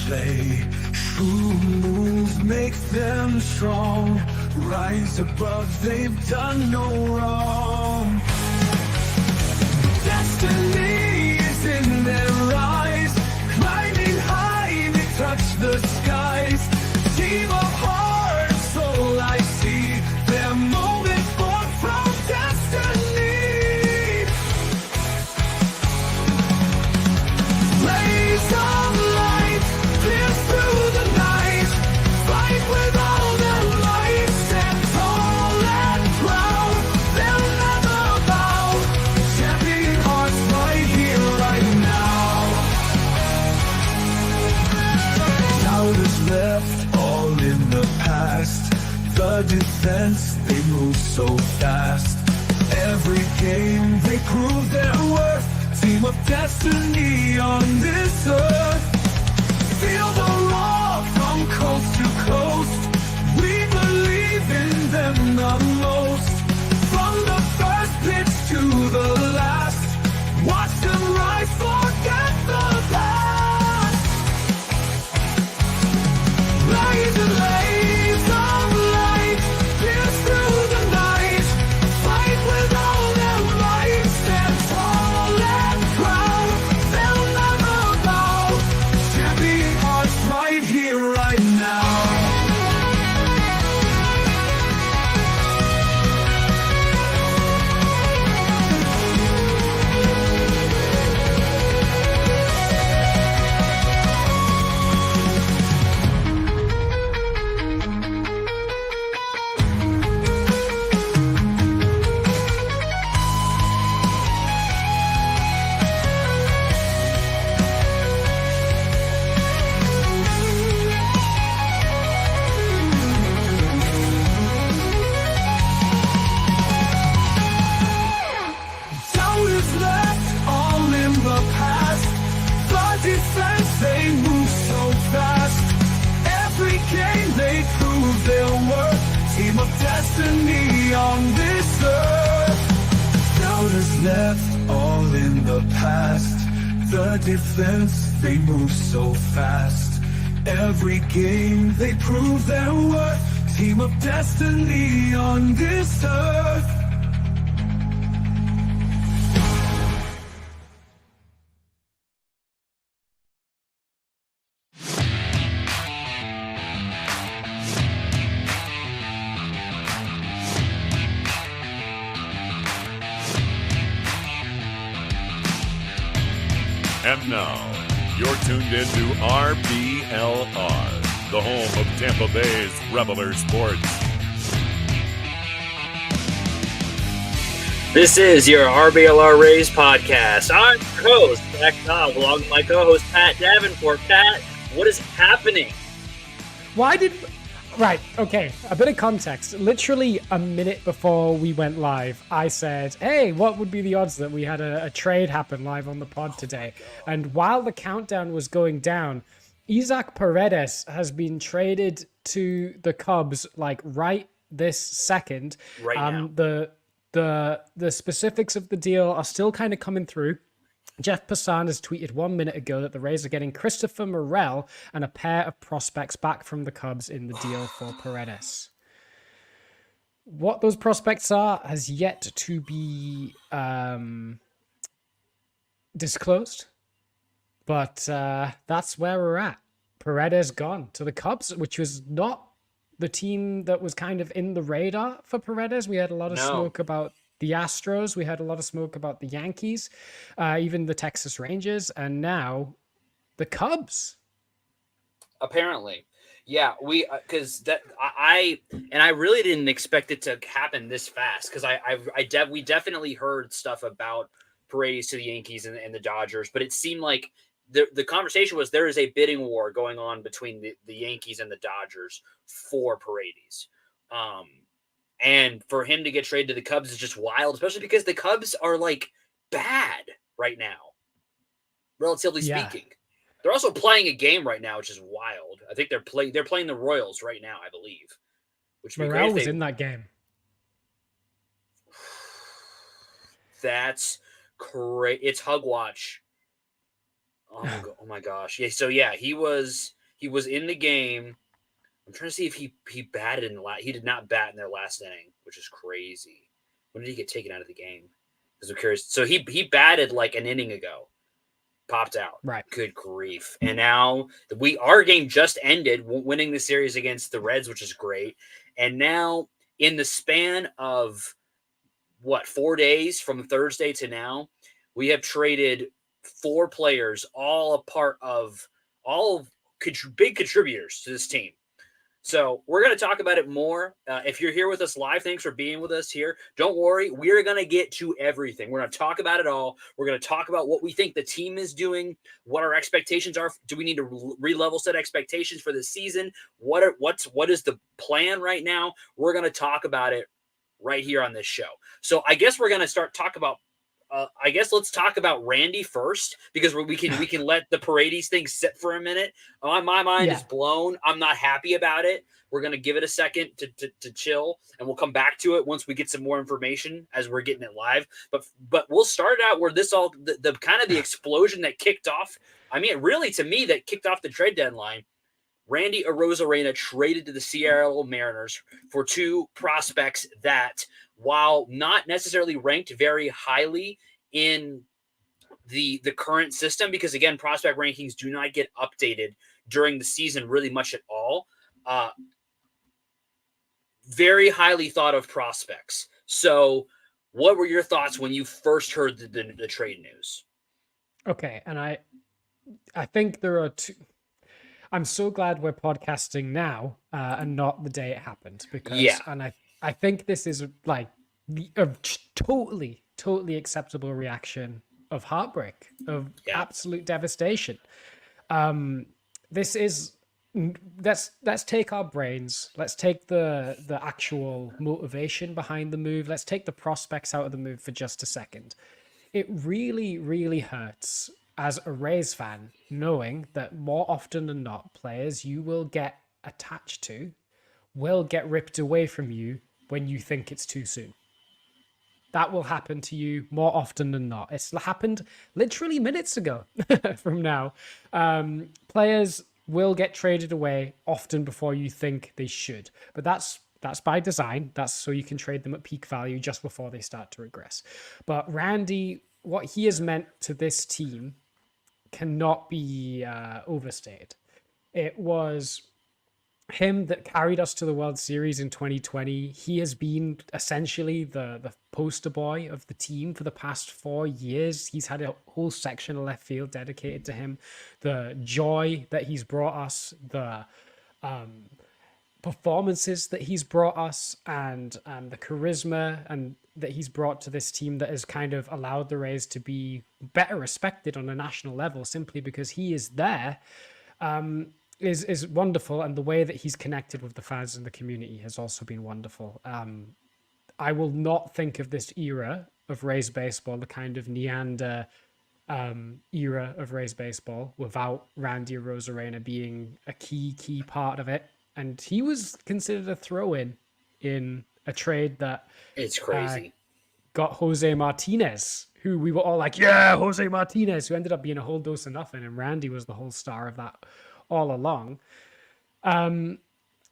play. True moves make them strong. Rise above, they've done no wrong. Destiny is in their eyes. Climbing high, they touch the skies. Team of heart, soul I see. Their moment born from destiny. Blaze of light, pierce through the night. Fight with all their might. Stand tall and proud. They'll never bow. Champion hearts right here, right now. Doubters left, all in the past. The defense, they move so fast. Every game, they prove their worth. Team of destiny on this earth. Feel the roar from coast to coast. We believe in them the most. From the first pitch to the last. Watch them rise, forget the past. Blaze and blaze of light, pierce through the night. Fight with all their might. Stand tall and proud. They'll never bow. Champion hearts right here, right now. Doubters left, all in the past. The defense, they move so fast. Every game, they prove their worth. Team of destiny on this earth. Doubters left, all in the past. The defense, they move so fast. Every game, they prove their worth. Team of destiny on this earth. And now, you're tuned into RBLR, the home of Tampa Bay's Reveler Sports. This is your RBLR Rays podcast. I'm your host, Zach Cobb, along with my co-host, Pat Davenport. Pat, what is happening? Right, okay, a bit of context. Literally a minute before we went live, I said, hey, what would be the odds that we had a trade happen live on the pod today? And while the countdown was going down, Isaac Paredes has been traded to the Cubs, like right this second. Right now. The specifics of the deal are still kind of coming through. Jeff Passan has tweeted 1 minute ago that the Rays are getting Christopher Morel and a pair of prospects back from the Cubs in the deal for Paredes. What those prospects are has yet to be disclosed, but that's where we're at. Paredes gone to the Cubs, which was not the team that was kind of in the radar for Paredes. We had a lot of smoke about the Astros. We had a lot of smoke about the Yankees, even the Texas Rangers, and now the Cubs. Apparently. Yeah, because I really didn't expect it to happen this fast, because we definitely heard stuff about Paredes to the Yankees and the Dodgers, but it seemed like the conversation was there is a bidding war going on between the Yankees and the Dodgers for Paredes. And for him to get traded to the Cubs is just wild, especially because the Cubs are like bad right now, relatively speaking. They're also playing a game right now, which is wild. I think they're playing the Royals right now, I believe. Which Morel was in that game. That's great. It's Hug Watch. Oh my gosh. Yeah. So yeah, he was. He was in the game. I'm trying to see if he batted in the last. He did not bat in their last inning, which is crazy. When did he get taken out of the game? Because I'm curious. So he batted like an inning ago, popped out. Right. Good grief! And now our game just ended, winning the series against the Reds, which is great. And now in the span of 4 days from Thursday to now, we have traded 4 players, all a part of big contributors to this team. So we're going to talk about it more. If you're here with us live, thanks for being with us here. Don't worry, we're going to get to everything. We're going to talk about it all. We're going to talk about what we think the team is doing, what our expectations are. Do we need to re-level set expectations for this season? What is the plan right now? We're going to talk about it right here on this show. So I guess we're going to let's talk about Randy first, because we can let the Paredes thing sit for a minute. My mind is blown. I'm not happy about it. We're going to give it a second to chill, and we'll come back to it once we get some more information as we're getting it live. But we'll start out where this all the kind of the explosion that kicked off. I mean, really, to me, that kicked off the trade deadline. Randy Arozarena traded to the Seattle Mariners for 2 prospects that, while not necessarily ranked very highly in the current system, because again, prospect rankings do not get updated during the season really much at all, very highly thought of prospects. So what were your thoughts when you first heard the trade news? Okay, and I think there are 2. I'm so glad we're podcasting now and not the day it happened, because and I think this is like a totally acceptable reaction of heartbreak, of absolute devastation. This is let's take our brains, let's take the actual motivation behind the move, let's take the prospects out of the move for just a second. It really hurts as a Rays fan, knowing that more often than not, players you will get attached to will get ripped away from you when you think it's too soon. That will happen to you more often than not. It's happened literally minutes ago from now. Players will get traded away often before you think they should. But that's by design. That's so you can trade them at peak value just before they start to regress. But Randy, what he has meant to this team cannot be overstated. It was him that carried us to the World Series in 2020. He has been essentially the poster boy of the team for the past 4 years. He's had a whole section of left field dedicated to him. The joy that he's brought us, the performances that he's brought us, and the charisma and that he's brought to this team that has kind of allowed the Rays to be better respected on a national level simply because he is there, is wonderful. And the way that he's connected with the fans and the community has also been wonderful. I will not think of this era of Rays baseball, the kind of Neander era of Rays baseball, without Randy Arozarena being a key part of it. And he was considered a throw-in in a trade that it's crazy got Jose Martinez, who we were all like, yeah, Jose Martinez, who ended up being a whole dose of nothing. And Randy was the whole star of that all along.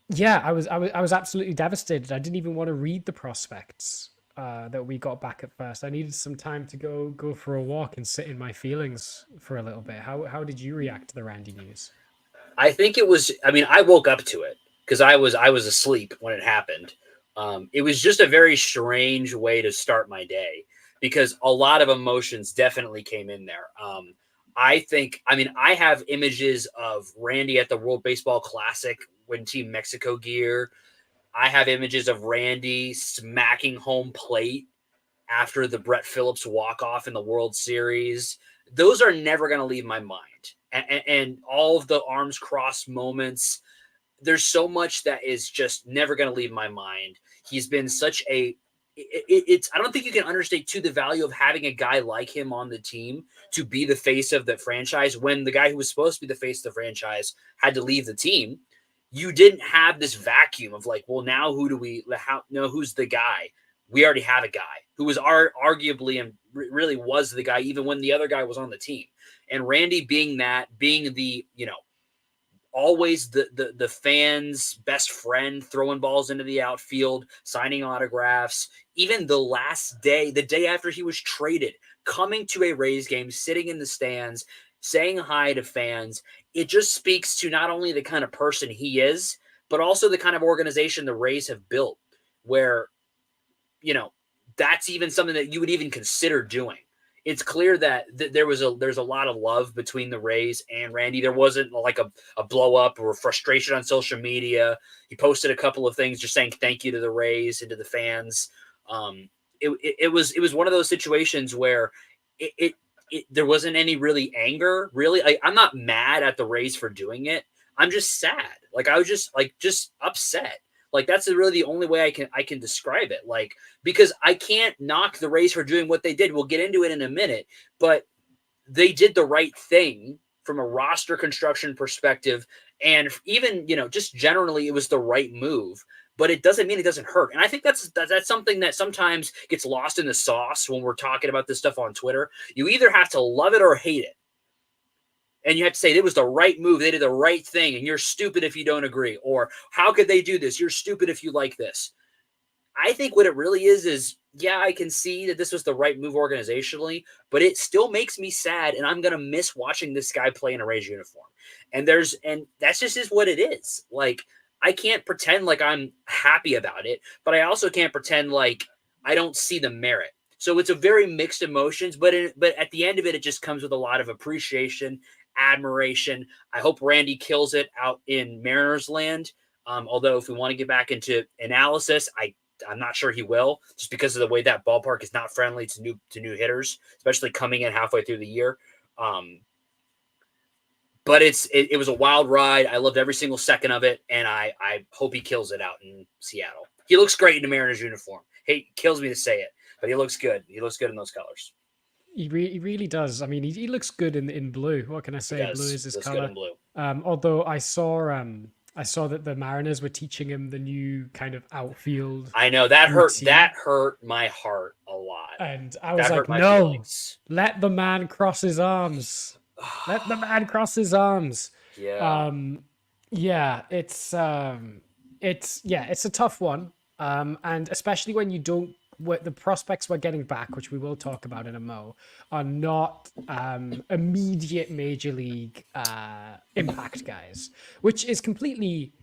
Yeah, I was absolutely devastated. I didn't even want to read the prospects that we got back at first. I needed some time to go for a walk and sit in my feelings for a little bit. How did you react to the Randy news? I think it was, I mean, I woke up to it because I was asleep when it happened. It was just a very strange way to start my day because a lot of emotions definitely came in there. I have images of Randy at the World Baseball Classic when Team Mexico gear. I have images of Randy smacking home plate after the Brett Phillips walk-off in the World Series. Those are never going to leave my mind. And all of the arms crossed moments, there's so much that is just never going to leave my mind. He's been such I don't think you can understate too the value of having a guy like him on the team to be the face of the franchise when the guy who was supposed to be the face of the franchise had to leave the team. You didn't have this vacuum of like, well, now who's the guy? We already had a guy who was arguably and really was the guy even when the other guy was on the team. And Randy being the, always the fans' best friend, throwing balls into the outfield, signing autographs. Even the last day, the day after he was traded, coming to a Rays game, sitting in the stands, saying hi to fans. It just speaks to not only the kind of person he is, but also the kind of organization the Rays have built, where, you know, that's even something that you would even consider doing. It's clear that there's a lot of love between the Rays and Randy. There wasn't like a blow up or frustration on social media. He posted a couple of things just saying thank you to the Rays and to the fans. It was one of those situations where there wasn't any really anger. Really, I'm not mad at the Rays for doing it. I'm just sad. Like, I was just upset. Like, that's really the only way I can describe it. Like, because I can't knock the Rays for doing what they did. We'll get into it in a minute, but they did the right thing from a roster construction perspective. And even, just generally, it was the right move, but it doesn't mean it doesn't hurt. And I think that's something that sometimes gets lost in the sauce when we're talking about this stuff on Twitter. You either have to love it or hate it. And you have to say it was the right move. They did the right thing, and you're stupid if you don't agree. Or how could they do this? You're stupid if you like this. I think what it really is, yeah, I can see that this was the right move organizationally, but it still makes me sad, and I'm gonna miss watching this guy play in a Rays uniform. And that's just is what it is. Like, I can't pretend like I'm happy about it, but I also can't pretend like I don't see the merit. So it's a very mixed emotions, but at the end of it, it just comes with a lot of appreciation, admiration. I hope Randy kills it out in Mariners land. Although if we want to get back into analysis, I'm not sure he will, just because of the way that ballpark is not friendly to new hitters, especially coming in halfway through the year. But it was a wild ride. I loved every single second of it, and I hope he kills it out in Seattle. He looks great in the Mariners uniform. It kills me to say it, but he looks good. He looks good in those colors. He really does. I mean, he looks good in blue. What can I say? Blue is his color. Good in blue. Although I saw that the Mariners were teaching him the new kind of outfield. I know that routine. That hurt my heart a lot. And I was like, no, feelings. Let the man cross his arms. Let the man cross his arms. Yeah. It's a tough one. And especially when you don't. The prospects we're getting back, which we will talk about in a mo, are not immediate major league impact guys, which is completely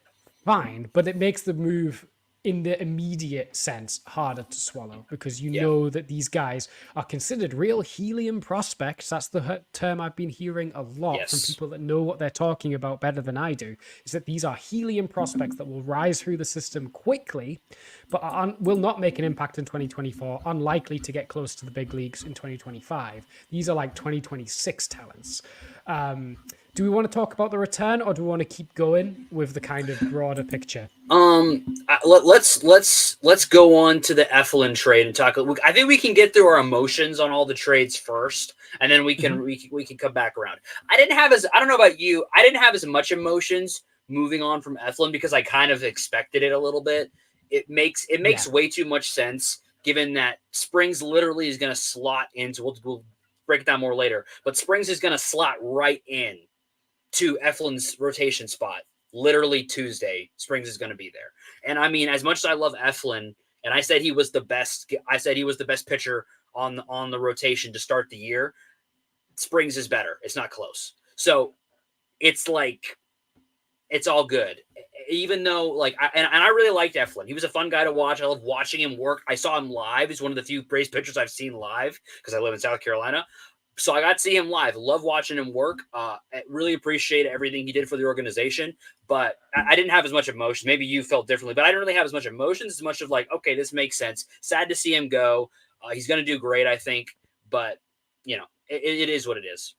fine, but it makes the move in the immediate sense harder to swallow, because you know that these guys are considered real helium prospects. That's the term I've been hearing a lot from people that know what they're talking about better than I do, is that these are helium prospects that will rise through the system quickly, but will not make an impact in 2024, unlikely to get close to the big leagues in 2025. These are like 2026 talents. Do we want to talk about the return, or do we want to keep going with the kind of broader picture? Let's go on to the Eflin trade and talk. I think we can get through our emotions on all the trades first, and then we can we can come back around. I don't know about you. I didn't have as much emotions moving on from Eflin because I kind of expected it a little bit. It makes way too much sense given that Springs literally is going to slot into. We'll break it down more later, but Springs is going to slot right in to Eflin's rotation spot. Literally Tuesday, Springs is going to be there. And I mean, as much as I love Eflin, and I said he was the best pitcher on the rotation to start the year, Springs is better. It's not close. So it's like, it's all good. Even though, like, I really liked Eflin. He was a fun guy to watch. I love watching him work. I saw him live. He's one of the few Braves pitchers I've seen live because I live in South Carolina. So I got to see him live. Love watching him work. I really appreciate everything he did for the organization. But I didn't have as much emotion. Maybe you felt differently, but I didn't really have as much emotions, as much of like, okay, this makes sense. Sad to see him go. He's going to do great, I think. But, it is what it is.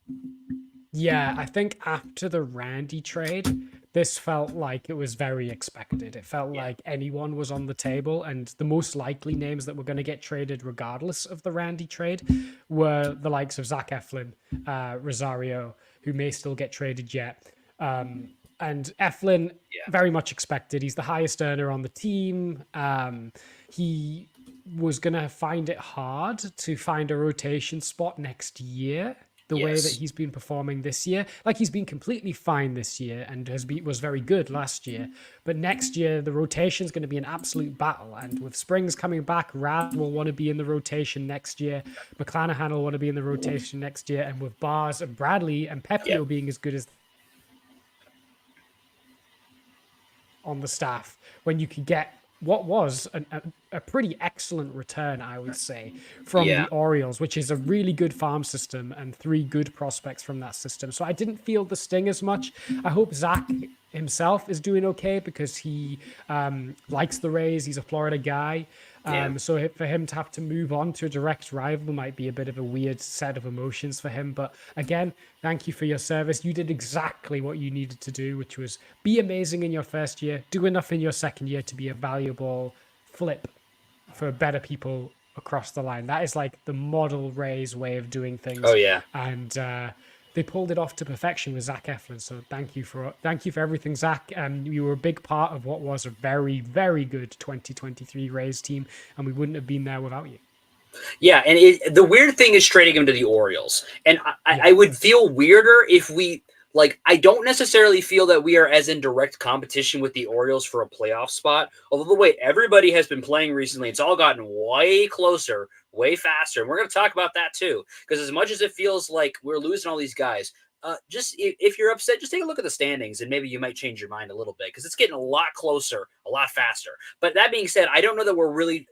Yeah, I think after the Randy trade, this felt like it was very expected. It felt like anyone was on the table, and the most likely names that were going to get traded regardless of the Randy trade were the likes of Zach Eflin, Rosario, who may still get traded yet. And Eflin, very much expected. He's the highest earner on the team. He was going to find it hard to find a rotation spot next year. the way that Yes. he's been performing this year. Like, he's been completely fine this year and was very good last year. But next year, the rotation is going to be an absolute battle. And with Springs coming back, Rad will want to be in the rotation next year. McClanahan will want to be in the rotation next year. And with Bars and Bradley and Pepio being as good as on the staff, when you could get what was a pretty excellent return, I would say, from the Orioles, which is a really good farm system and 3 good prospects from that system. So I didn't feel the sting as much. I hope Zach himself is doing okay because he likes the Rays. He's a Florida guy. So for him to have to move on to a direct rival might be a bit of a weird set of emotions for him. But again, thank you for your service. You did exactly what you needed to do, which was be amazing in your first year, do enough in your second year to be a valuable flip for better people across the line. That is like the model Rays way of doing things. Oh yeah. And they pulled it off to perfection with Zach Eflin. So thank you for everything, Zach. You were a big part of what was a very, very good 2023 Rays team, and we wouldn't have been there without you. Yeah, and the weird thing is trading him to the Orioles. And I would feel weirder if we, like, I don't necessarily feel that we are as in direct competition with the Orioles for a playoff spot. Although the way everybody has been playing recently, it's all gotten way closer, way faster. And we're going to talk about that too. Because as much as it feels like we're losing all these guys, just if you're upset, just take a look at the standings and maybe you might change your mind a little bit because it's getting a lot closer, a lot faster. But that being said, I don't know that we're really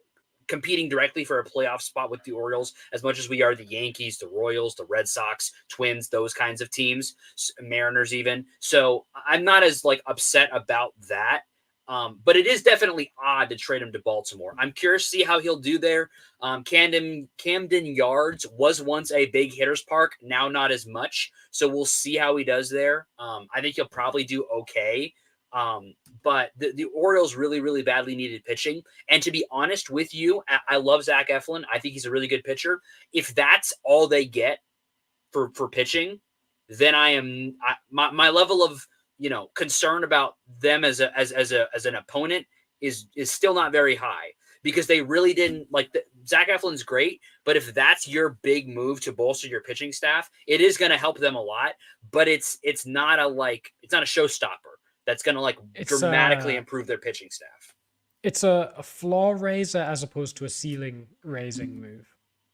competing directly for a playoff spot with the Orioles as much as we are the Yankees, the Royals, the Red Sox, Twins, those kinds of teams, Mariners even. So I'm not as like upset about that. But it is definitely odd to trade him to Baltimore. I'm curious to see how he'll do there. Camden Yards was once a big hitter's park, now not as much. So we'll see how he does there. I think he'll probably do okay. But the Orioles really, really badly needed pitching. And to be honest with you, I love Zach Eflin. I think he's a really good pitcher. If that's all they get for pitching, then my level of concern about them as an opponent is still not very high because they really didn't Zach Eflin's great, but if that's your big move to bolster your pitching staff, it is going to help them a lot. But it's not a showstopper. That's going to dramatically improve their pitching staff. It's a floor raiser as opposed to a ceiling raising move.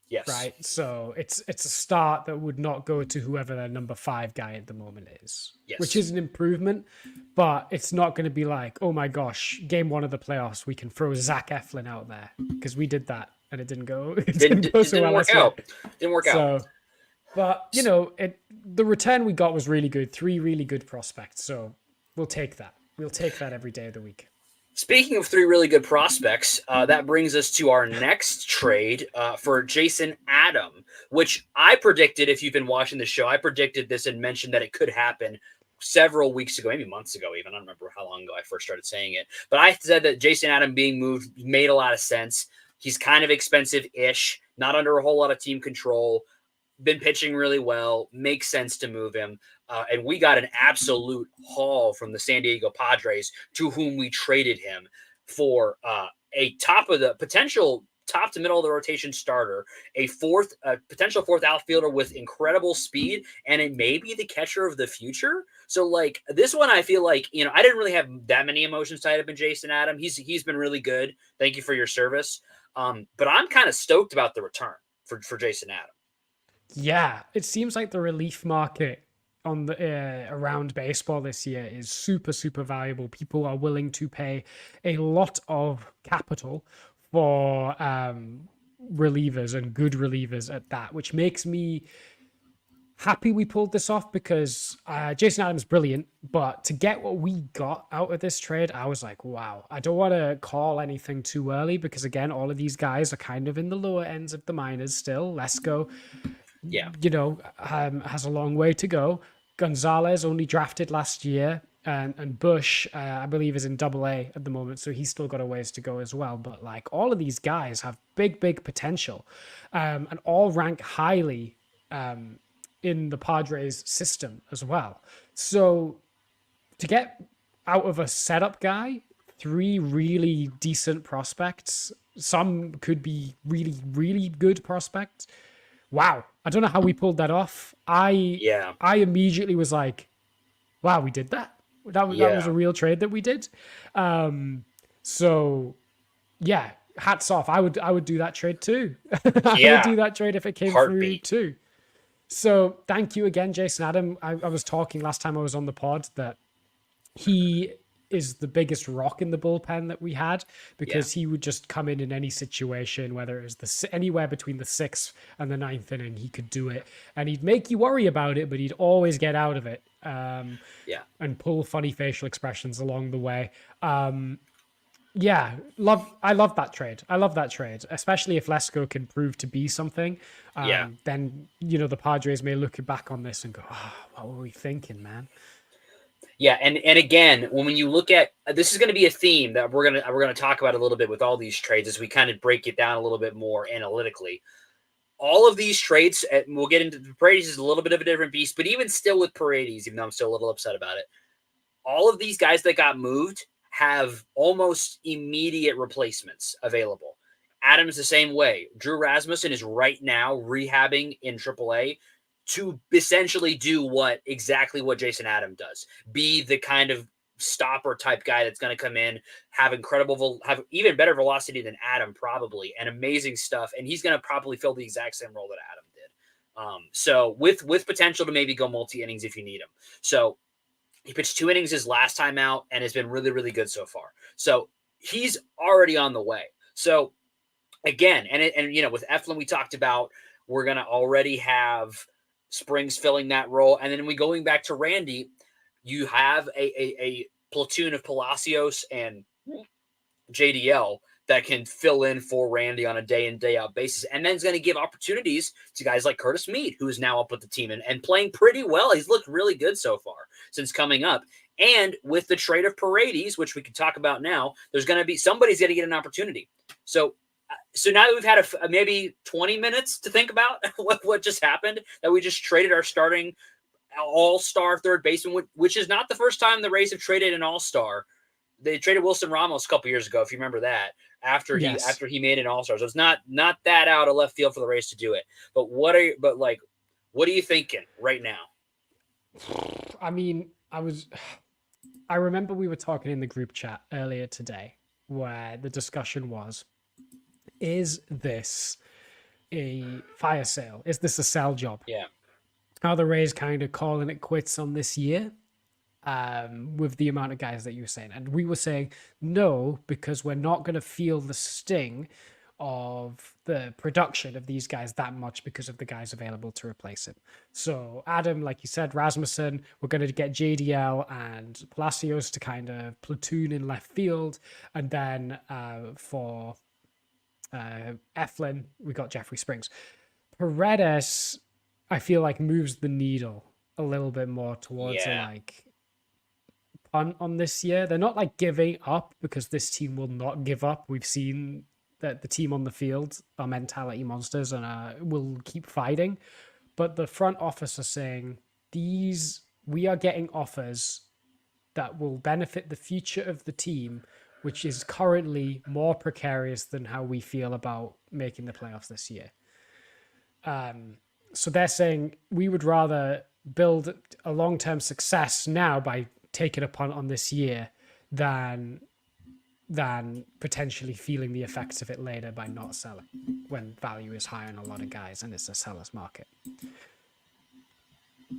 Yes. Right. So it's a start that would not go to whoever their number 5 guy at the moment is. Yes. Which is an improvement, but it's not going to be like, oh my gosh, game 1 of the playoffs, we can throw Zach Eflin out there because we did that and it didn't go. It didn't work out. Didn't work out. But the return we got was really good. 3 really good prospects. So we'll take that. We'll take that every day of the week. Speaking of 3 really good prospects, that brings us to our next trade for Jason Adam, which I predicted, if you've been watching the show, I predicted this and mentioned that it could happen several weeks ago, maybe months ago even. I don't remember how long ago I first started saying it. But I said that Jason Adam being moved made a lot of sense. He's kind of expensive-ish, not under a whole lot of team control, been pitching really well, makes sense to move him. And we got an absolute haul from the San Diego Padres, to whom we traded him for a potential top to middle of the rotation starter, a potential 4th outfielder with incredible speed, and it may be the catcher of the future. So this one, I feel like, I didn't really have that many emotions tied up in Jason Adam. He's been really good. Thank you for your service. But I'm kind of stoked about the return for Jason Adam. Yeah, it seems like the relief market on the around baseball this year is super, super valuable. People are willing to pay a lot of capital for relievers and good relievers at that, which makes me happy we pulled this off because Jason Adams is brilliant, but to get what we got out of this trade, I was like, wow. I don't want to call anything too early because, again, all of these guys are kind of in the lower ends of the minors still. Lesko, has a long way to go. Gonzalez only drafted last year, and Bush, I believe, is in Double-A at the moment, so he's still got a ways to go as well. But all of these guys have big, big potential, and all rank highly in the Padres system as well. So to get out of a setup guy 3 really decent prospects, some could be really, really good prospects, wow, I don't know how we pulled that off. I immediately was like, wow, we did that. That was a real trade that we did. So yeah, hats off. I would do that trade too. I would do that trade if it came through too. So thank you again, Jason Adam. I was talking last time I was on the pod that he is the biggest rock in the bullpen that we had, because he would just come in any situation, whether it was anywhere between the 6th and the 9th inning, he could do it, and he'd make you worry about it, but he'd always get out of it. And pull funny facial expressions along the way. I love that trade. I love that trade, especially if Lesko can prove to be something. Then the Padres may look back on this and go, "Oh, what were we thinking, man?" Yeah, and again, when you look at this, is going to be a theme that we're gonna talk about a little bit with all these trades as we kind of break it down a little bit more analytically. All of these trades, and we'll get into the Paredes is a little bit of a different beast, but even still with Paredes, even though I'm still a little upset about it, all of these guys that got moved have almost immediate replacements available. Adams the same way. Drew Rasmussen is right now rehabbing in AAA to essentially do exactly what Jason Adam does. Be the kind of stopper type guy that's going to come in, have even better velocity than Adam probably, and amazing stuff. And he's going to probably fill the exact same role that Adam did. So with potential to maybe go multi-innings if you need him. So he pitched 2 innings his last time out and has been really, really good so far. So he's already on the way. So again, and with Eflin, we talked about we're going to already have Springs filling that role. And then going back to Randy, you have a platoon of Palacios and JDL that can fill in for Randy on a day in, day out basis. And then it's going to give opportunities to guys like Curtis Mead, who is now up with the team and playing pretty well. He's looked really good so far since coming up. And with the trade of Paredes, which we can talk about now, there's going to be somebody's going to get an opportunity. So now that we've had maybe 20 minutes to think about what just happened, that we just traded our starting all-star third baseman, which is not the first time the Rays have traded an all-star. They traded Wilson Ramos a couple years ago, if you remember that, after he made an all-star. So it's not that out of left field for the Rays to do it. But what are you thinking right now? I mean, I remember we were talking in the group chat earlier today where the discussion was, is this a fire sale? Is this a sell job? Yeah. Are the Rays kind of calling it quits on this year with the amount of guys that you were saying? And we were saying no, because we're not going to feel the sting of the production of these guys that much because of the guys available to replace him. So Adam, like you said, Rasmussen, we're going to get JDL and Palacios to kind of platoon in left field. And then for Eflin, we got Jeffrey Springs. Paredes, I feel like moves the needle a little bit more towards a punt on this year. They're not giving up, because this team will not give up. We've seen that the team on the field are mentality monsters and will keep fighting. But the front office are saying we are getting offers that will benefit the future of the team, which is currently more precarious than how we feel about making the playoffs this year. So they're saying we would rather build a long-term success now by taking a punt on this year than potentially feeling the effects of it later by not selling when value is high on a lot of guys and it's a seller's market.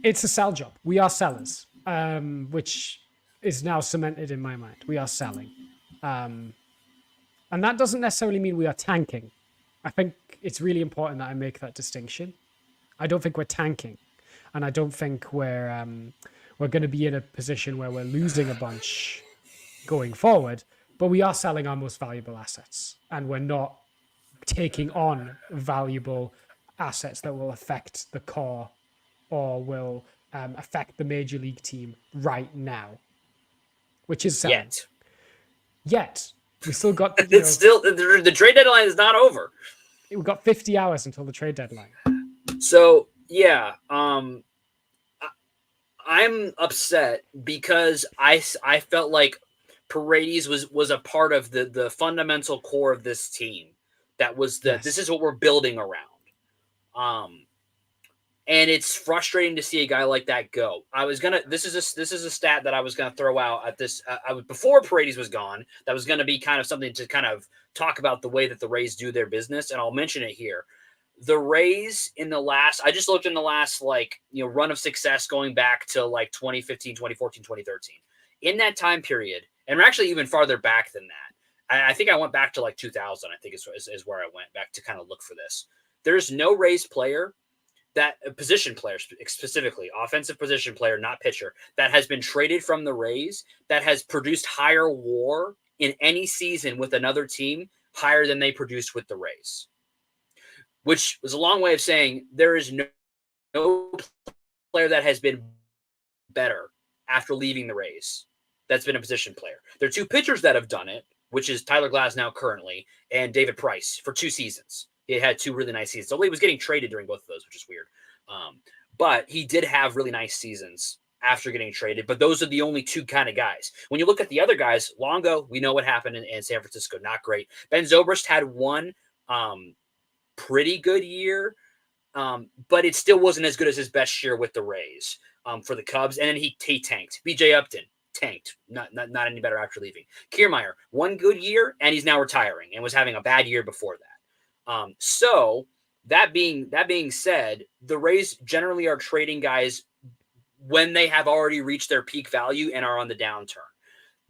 It's a sell job. We are sellers, which is now cemented in my mind. We are selling. And that doesn't necessarily mean we are tanking. I think it's really important that I make that distinction. I don't think we're tanking, and I don't think we're going to be in a position where we're losing a bunch going forward, but we are selling our most valuable assets, and we're not taking on valuable assets that will affect the core or will affect the major league team right now, which is selling. Yet. We still got... It's still... The trade deadline is not over. We've got 50 hours until the trade deadline. So, yeah. I'm upset because I felt like Paredes was a part of the fundamental core of this team. That was this is what we're building around. And it's frustrating to see a guy like that go. This is a stat that I was gonna throw out at this. Before Paredes was gone. That was gonna be kind of something to kind of talk about the way that the Rays do their business, and I'll mention it here. The Rays I just looked in the last run of success going back to like 2015, 2014, 2013. In that time period, and we're actually even farther back than that. I think I went back to like 2000. I think is where I went back to kind of look for this. There's no Rays player, that position player specifically, offensive position player, not pitcher, that has been traded from the Rays that has produced higher WAR in any season with another team higher than they produced with the Rays. Which was a long way of saying there is no player that has been better after leaving the Rays that's been a position player. There are two pitchers that have done it, which is Tyler Glasnow currently and David Price for 2 seasons. He had 2 really nice seasons. So he was getting traded during both of those, which is weird. But he did have really nice seasons after getting traded. But those are the only 2 kind of guys. When you look at the other guys, Longo, we know what happened in San Francisco. Not great. Ben Zobrist had one pretty good year, but it still wasn't as good as his best year with the Rays for the Cubs. And then he tanked. BJ Upton tanked. Not any better after leaving. Kiermaier, 1 good year, and he's now retiring and was having a bad year before that. So that being said, the Rays generally are trading guys when they have already reached their peak value and are on the downturn.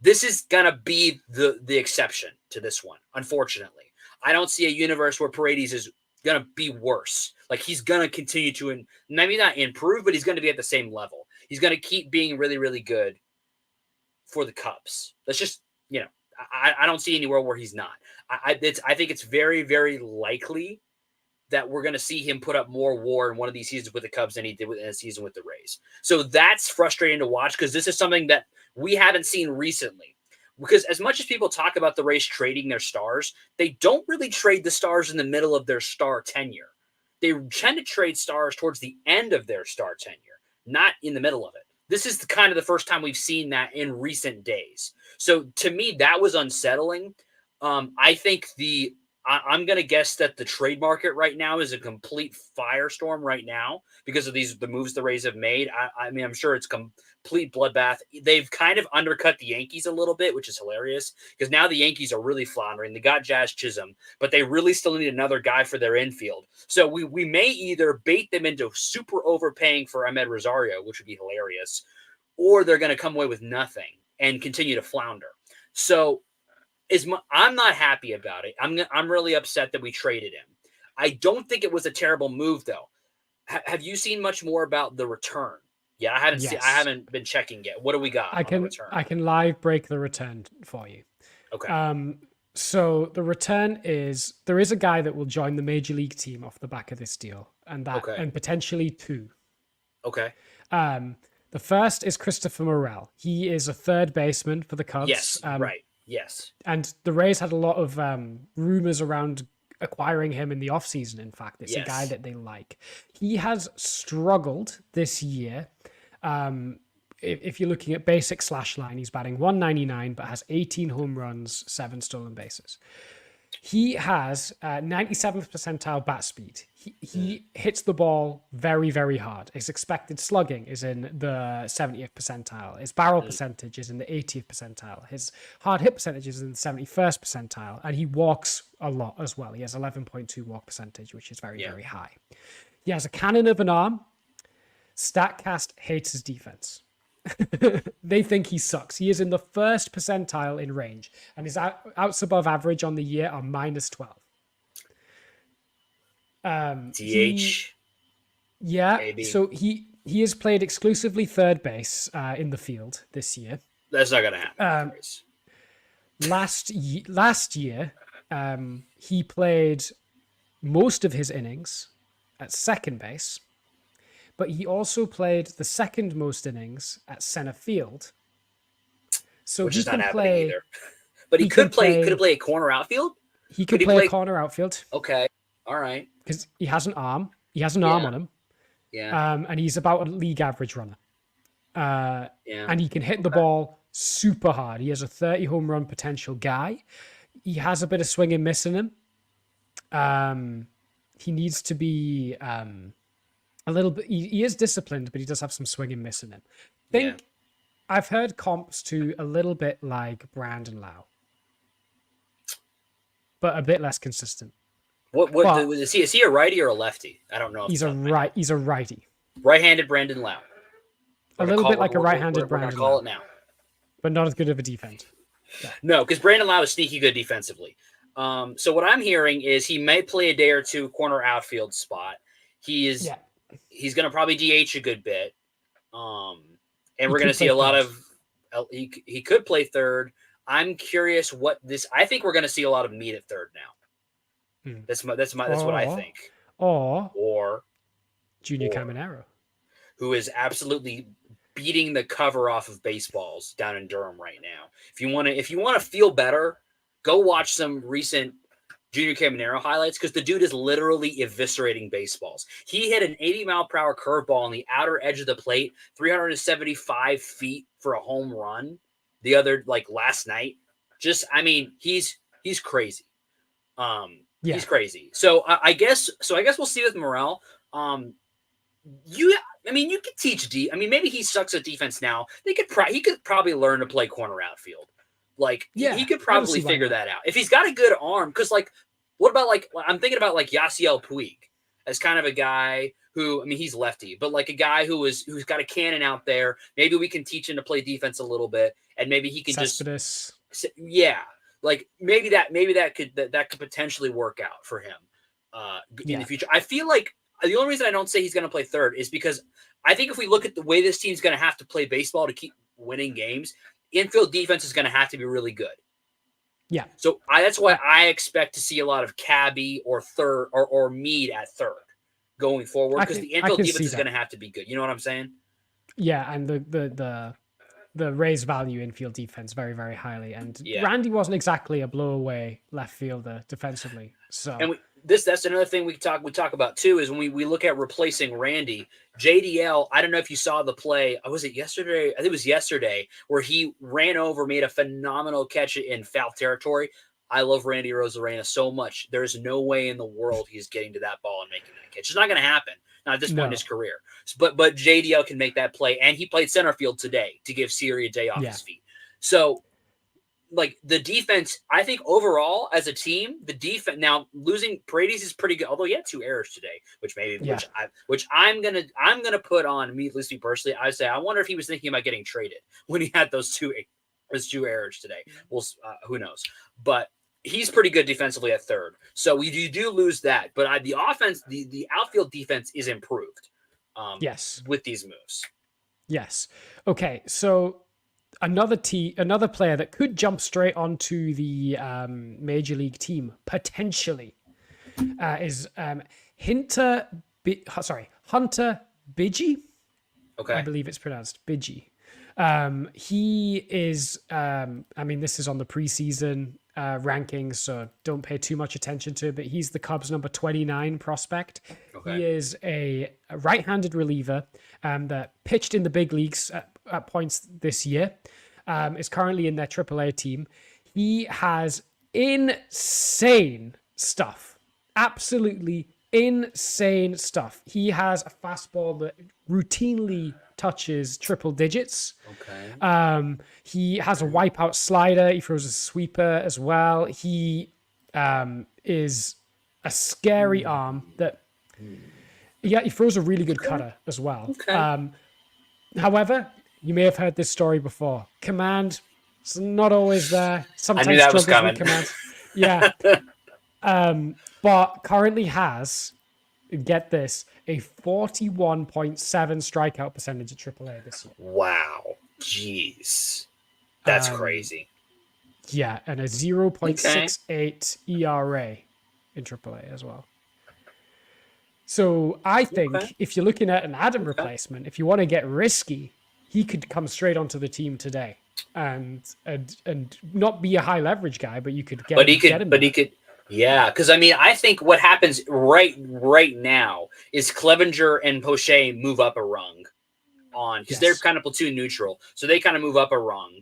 This is gonna be the exception to this one. Unfortunately, I don't see a universe where Paredes is gonna be worse. Like he's gonna continue to maybe not improve, but he's gonna be at the same level. He's gonna keep being really, really good for the Cubs. That's just I don't see anywhere where he's not. I think it's very, very likely that we're going to see him put up more WAR in one of these seasons with the Cubs than he did in a season with the Rays. So that's frustrating to watch because this is something that we haven't seen recently. Because as much as people talk about the Rays trading their stars, they don't really trade the stars in the middle of their star tenure. They tend to trade stars towards the end of their star tenure, not in the middle of it. This is kind of the first time we've seen that in recent days. So to me, that was unsettling. I think I'm going to guess that the trade market right now is a complete firestorm right now because of the moves the Rays have made. I mean, I'm sure it's complete bloodbath. They've kind of undercut the Yankees a little bit, which is hilarious because now the Yankees are really floundering. They got Jazz Chisholm, but they really still need another guy for their infield. So we may either bait them into super overpaying for Ahmed Rosario, which would be hilarious, or they're going to come away with nothing and continue to flounder. So I'm not happy about it. I'm really upset that we traded him. I don't think it was a terrible move, though. Have you seen much more about the return? Yeah, I haven't been checking yet. What do we got on the return? I can live break the return for you. Okay. So the return is there is a guy that will join the major league team off the back of this deal, and potentially 2. Okay. The first is Christopher Morel. He is a third baseman for the Cubs. Yes, right. Yes. And the Rays had a lot of rumors around acquiring him in the offseason, in fact. It's a guy that they like. He has struggled this year. If you're looking at basic slash line, he's batting 199, but has 18 home runs, 7 stolen bases. He has 97th percentile bat speed. He hits the ball very, very hard. His expected slugging is in the 70th percentile. His barrel percentage is in the 80th percentile. His hard hit percentage is in the 71st percentile. And he walks a lot as well. He has 11.2 walk percentage, which is very, very high. He has a cannon of an arm. StatCast hates his defense. They think he sucks. He is in the 1st percentile in range, and his outs above average on the year are -12. DH. Maybe. So he has played exclusively third base in the field this year. That's not gonna happen. Last year, he played most of his innings at second base. But he also played the second most innings at center field. So which he is not can happening play either. But he could play. Could he play a corner outfield? He could play a corner outfield. Okay. All right. Because he has an arm. He has an arm on him. Yeah. And he's about a league average runner. And he can hit the Okay. ball super hard. He has a 30 home run potential guy. He has a bit of swing and miss in him. he needs to be a little bit. He is disciplined, but he does have some swing and miss in him. Think I've heard comps to a little bit like Brandon Lau, but a bit less consistent. Is he a righty or a lefty? I don't know. He's a righty. Right-handed Brandon Lau. A little bit like a right-handed Brandon Lau. Call Lau, it now. But not as good of a defense. No, because Brandon Lau is sneaky good defensively. So what I'm hearing is he may play a day or two corner outfield spot. He's going to probably DH a good bit. And we're going to see a lot of he could play third. I'm curious I think we're going to see a lot of meat at third now. That's what I think. Or Junior Caminero, who is absolutely beating the cover off of baseballs down in Durham right now. If you want to feel better, go watch some recent Junior Caminero highlights, because the dude is literally eviscerating baseballs. He hit an 80-mile-per-hour curveball on the outer edge of the plate, 375 feet for a home run last night. He's crazy. He's crazy. So I guess we'll see with Morel. You could teach maybe he sucks at defense now. He could probably learn to play corner outfield. He could probably figure that out if he's got a good arm. Because what about I'm thinking about Yasiel Puig as kind of a guy who, he's lefty, but a guy who's got a cannon out there. Maybe we can teach him to play defense a little bit, and maybe he can Cespedes. Maybe that could potentially work out for him in the future. I feel like the only reason I don't say he's going to play third is because I think if we look at the way this team's going to have to play baseball to keep winning games, infield defense is going to have to be really good. Yeah. So that's why I expect to see a lot of Cabby or third or Mead at third going forward, because the infield defense is going to have to be good. You know what I'm saying? Yeah, and the Rays value infield defense very, very highly. And Randy wasn't exactly a blow away left fielder defensively. So that's another thing we talk about too, is when we look at replacing Randy, JDL. I don't know if you saw the play. Was it yesterday? I think it was yesterday, where he ran over, made a phenomenal catch in foul territory. I love Randy Rosarena so much. There's no way in the world he's getting to that ball and making that catch. It's not going to happen. Not at this point in his career. But JDL can make that play, and he played center field today to give Siri a day off his feet. So, the defense, I think overall as a team, the defense, now losing Paredes is pretty good, although he had 2 errors today, which I'm gonna put on me, at least me personally. I say I wonder if he was thinking about getting traded when he had those two errors today. Well, who knows? But he's pretty good defensively at third. So you do lose that, but the offense, the outfield defense is improved. With these moves. Yes. Okay. So another player that could jump straight onto the major league team potentially is Hunter Bidgie. Okay. I believe it's pronounced Bidgie. He is. This is on the preseason rankings, so don't pay too much attention to it, but he's the Cubs' number 29 prospect. Okay. He is a right-handed reliever that pitched in the big leagues at points this year. Is currently in their AAA team. He has insane stuff. Absolutely insane stuff. He has a fastball that routinely touches triple digits. Okay. He has a wipeout slider. He throws a sweeper as well. He is a scary arm that. Yeah, he throws a really good cutter as well. Okay. However, you may have heard this story before. Command is not always there. Sometimes I knew that was struggles coming. with command. Yeah. But currently has, get this, a 41.7 strikeout percentage at AAA this year. Wow. Jeez. That's crazy. Yeah, and a 0.68 ERA in AAA as well. So I think if you're looking at an Adam replacement, if you want to get risky, he could come straight onto the team today and not be a high leverage guy, but you could get him. Yeah, because I think what happens right now is Clevenger and Poche move up a rung because they're kind of platoon neutral, so they kind of move up a rung,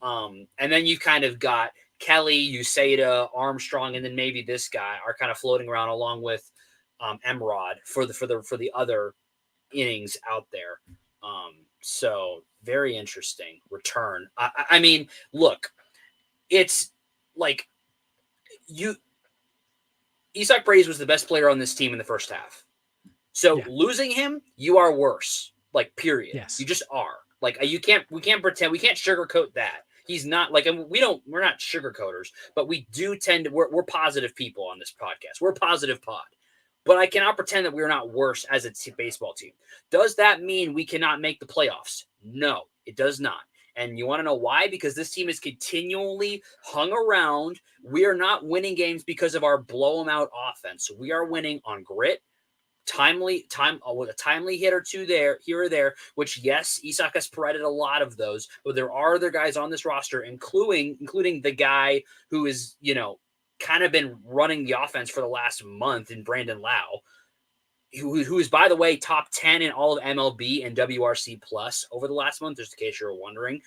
and then you've kind of got Kelly, Uceda, Armstrong, and then maybe this guy are kind of floating around along with Emrod for the other innings out there. So very interesting return. I mean, look, it's like Isak Paredes was the best player on this team in the first half. So losing him, you are worse. Like, period. Yes. You just are. Like, we can't pretend, we can't sugarcoat that. He's not like, we're not sugarcoaters, but we do tend to, we're positive people on this podcast. We're a positive pod. But I cannot pretend that we're not worse as a baseball team. Does that mean we cannot make the playoffs? No, it does not. And you want to know why? Because this team is continually hung around. We are not winning games because of our blow them out offense. We are winning on grit, with a timely hit or two there, here or there, which, yes, Isak has Paredes a lot of those, but there are other guys on this roster, including the guy who is, kind of been running the offense for the last month in Brandon Lau, who is, by the way, top 10 in all of MLB and WRC plus over the last month, just in case you're wondering.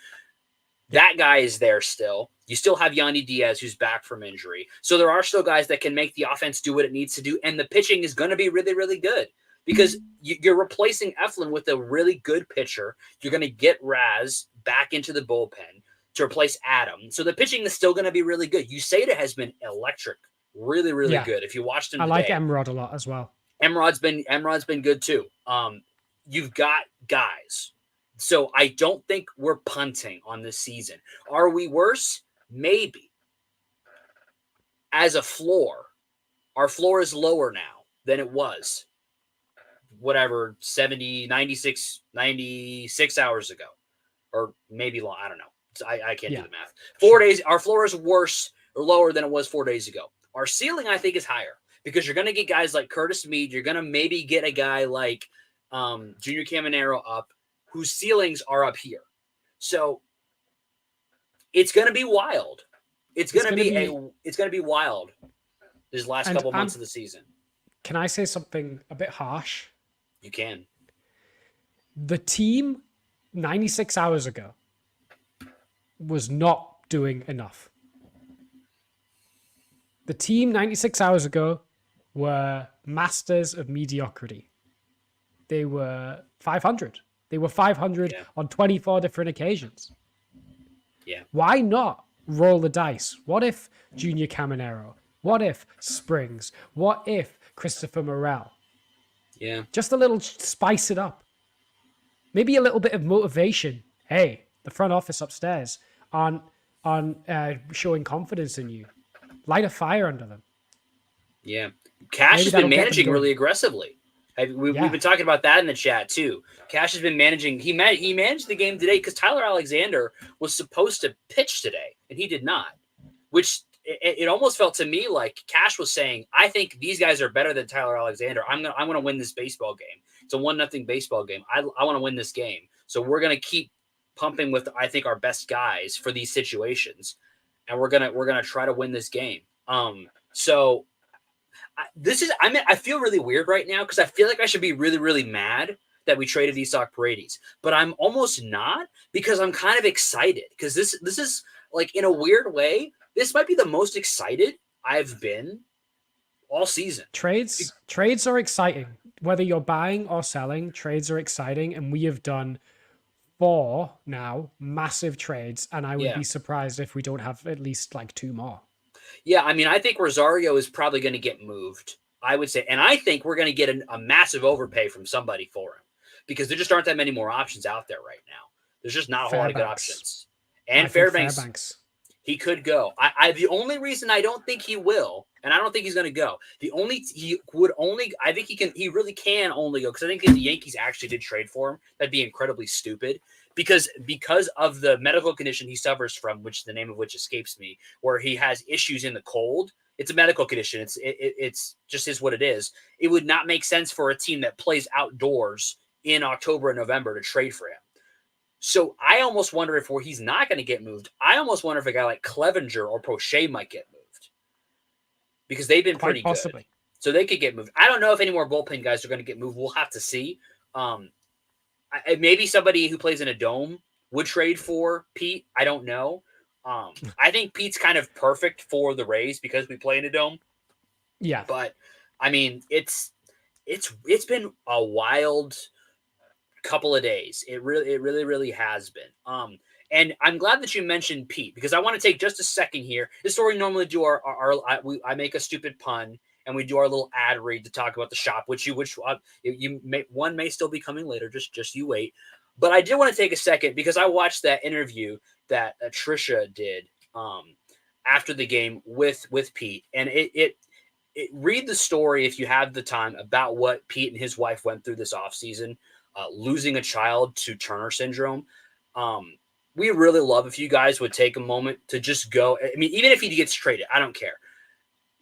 That guy is there still. You still have Yandy Diaz, who's back from injury. So there are still guys that can make the offense do what it needs to do, and the pitching is going to be really, really good because you're replacing Eflin with a really good pitcher. You're going to get Raz back into the bullpen to replace Adam. So the pitching is still going to be really good. Useda has been electric, really, really good. If you watched him I today, like Emrod a lot as well. Emrod's been good too. You've got guys. So I don't think we're punting on this season. Are we worse? Maybe. As a floor, our floor is lower now than it was, 96 hours ago. Or maybe long, I don't know. I can't do the math. 4 days, our floor is worse or lower than it was 4 days ago. Our ceiling, I think, is higher because you're going to get guys like Curtis Mead. You're going to maybe get a guy like Junior Caminero up, whose ceilings are up here. So it's going to be wild. It's going to be wild these last couple months of the season. Can I say something a bit harsh? You can. The team 96 hours ago was not doing enough. The team 96 hours ago were masters of mediocrity. They were 500. They were 500 on 24 different occasions. Yeah. Why not roll the dice? What if Junior Caminero? What if Springs? What if Christopher Morel? Yeah. Just a little spice it up. Maybe a little bit of motivation. Hey, the front office upstairs aren't showing confidence in you. Light a fire under them. Yeah. Cash has been managing really aggressively. We've been talking about that in the chat too. Cash has been managing. He managed the game today because Tyler Alexander was supposed to pitch today and he did not, which it almost felt to me like Cash was saying, I think these guys are better than Tyler Alexander. I'm gonna win this baseball game. It's a 1-0 baseball game. I want to win this game. So we're gonna keep pumping with, I think, our best guys for these situations, and we're gonna try to win this game. So I feel really weird right now because I feel like I should be really, really mad that we traded Isak Paredes, but I'm almost not because I'm kind of excited because this is like, in a weird way, this might be the most excited I've been all season. Trades are exciting. Whether you're buying or selling, trades are exciting, and we have done 4 now massive trades, and I would be surprised if we don't have at least like 2 more. Yeah, I mean, I think Rosario is probably going to get moved, I would say. And I think we're going to get a massive overpay from somebody for him because there just aren't that many more options out there right now. There's just not a whole lot of good options. And Fairbanks, he could go. The only reason I don't think he will, and I don't think he's going to go, he really can only go, because I think if the Yankees actually did trade for him, that'd be incredibly stupid. Because of the medical condition he suffers from, which the name of which escapes me, where he has issues in the cold. It's a medical condition. It's just is what it is. It would not make sense for a team that plays outdoors in October and November to trade for him. So I almost wonder if he's not going to get moved. I almost wonder if a guy like Clevenger or Prochet might get moved because they've been pretty good. So they could get moved. I don't know if any more bullpen guys are going to get moved. We'll have to see. Maybe somebody who plays in a dome would trade for Pete. I don't know. I think Pete's kind of perfect for the Rays because we play in a dome. Yeah. But, I mean, it's it's been a wild couple of days. It really has been. And I'm glad that you mentioned Pete, because I want to take just a second here. This is where we normally do I make a stupid pun and we do our little ad read to talk about the shop, which one may still be coming later. Just you wait. But I did want to take a second because I watched that interview that Trisha did after the game with Pete, and it read the story if you have the time about what Pete and his wife went through this offseason, losing a child to Turner syndrome. We really love if you guys would take a moment to just go. I mean, even if he gets traded, I don't care.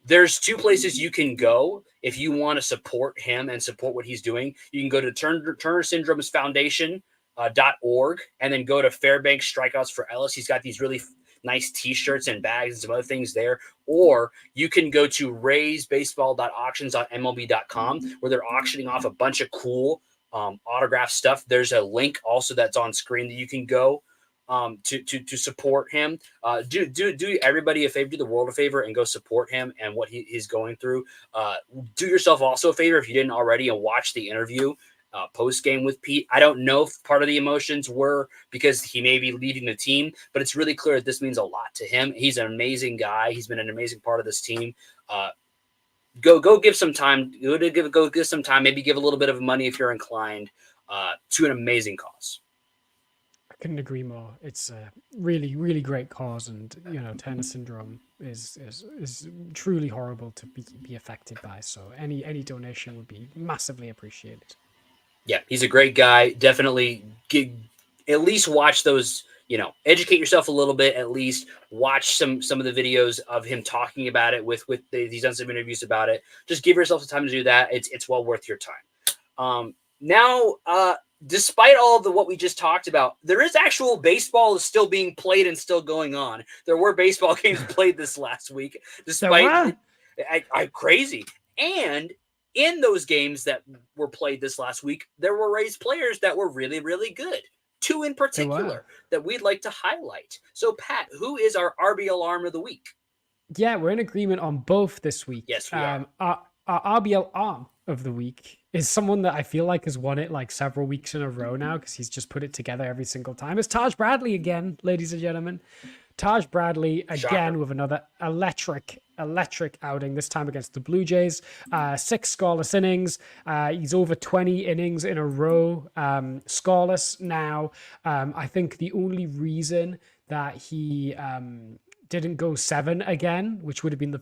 There's two places you can go if you want to support him and support what he's doing. You can go to Turner Syndrome's Foundation .org and then go to Fairbanks Strikeouts for Ellis. He's got these really nice t-shirts and bags and some other things there. Or you can go to raysbaseball.auctions.mlb.com where they're auctioning off a bunch of cool autograph stuff. There's a link also that's on screen that you can go to support him. Do everybody a favor, do the world a favor, and go support him and what he's going through. Do yourself also a favor if you didn't already and watch the interview post game with Pete. I don't know if part of the emotions were because he may be leaving the team, but it's really clear that this means a lot to him. He's an amazing guy. He's been an amazing part of this team. Go give some time. Go give some time. Maybe give a little bit of money if you're inclined to an amazing cause. I couldn't agree more. It's a really, really great cause, and Turner syndrome is truly horrible to be affected by. So any donation would be massively appreciated. Yeah, he's a great guy. Definitely at least watch those. Educate yourself a little bit. At least watch some of the videos of him talking about it. He's done some interviews about it. Just give yourself the time to do that. It's well worth your time. Now, despite all of what we just talked about, there is actual baseball is still being played and still going on. There were baseball games played this last week, despite crazy. And in those games that were played this last week, there were Rays players that were really, really good. Two in particular that we'd like to highlight. So, Pat, who is our RB alarm of the week? Yeah, we're in agreement on both this week. Yes, we are. Our RBL arm of the week is someone that I feel like has won it like several weeks in a row now because he's just put it together every single time. It's Taj Bradley again, ladies and gentlemen. Taj Bradley again with another electric outing, this time against the Blue Jays. 6 scoreless innings. He's over 20 innings in a row, scoreless now. I think the only reason that he didn't go 7 again, which would have been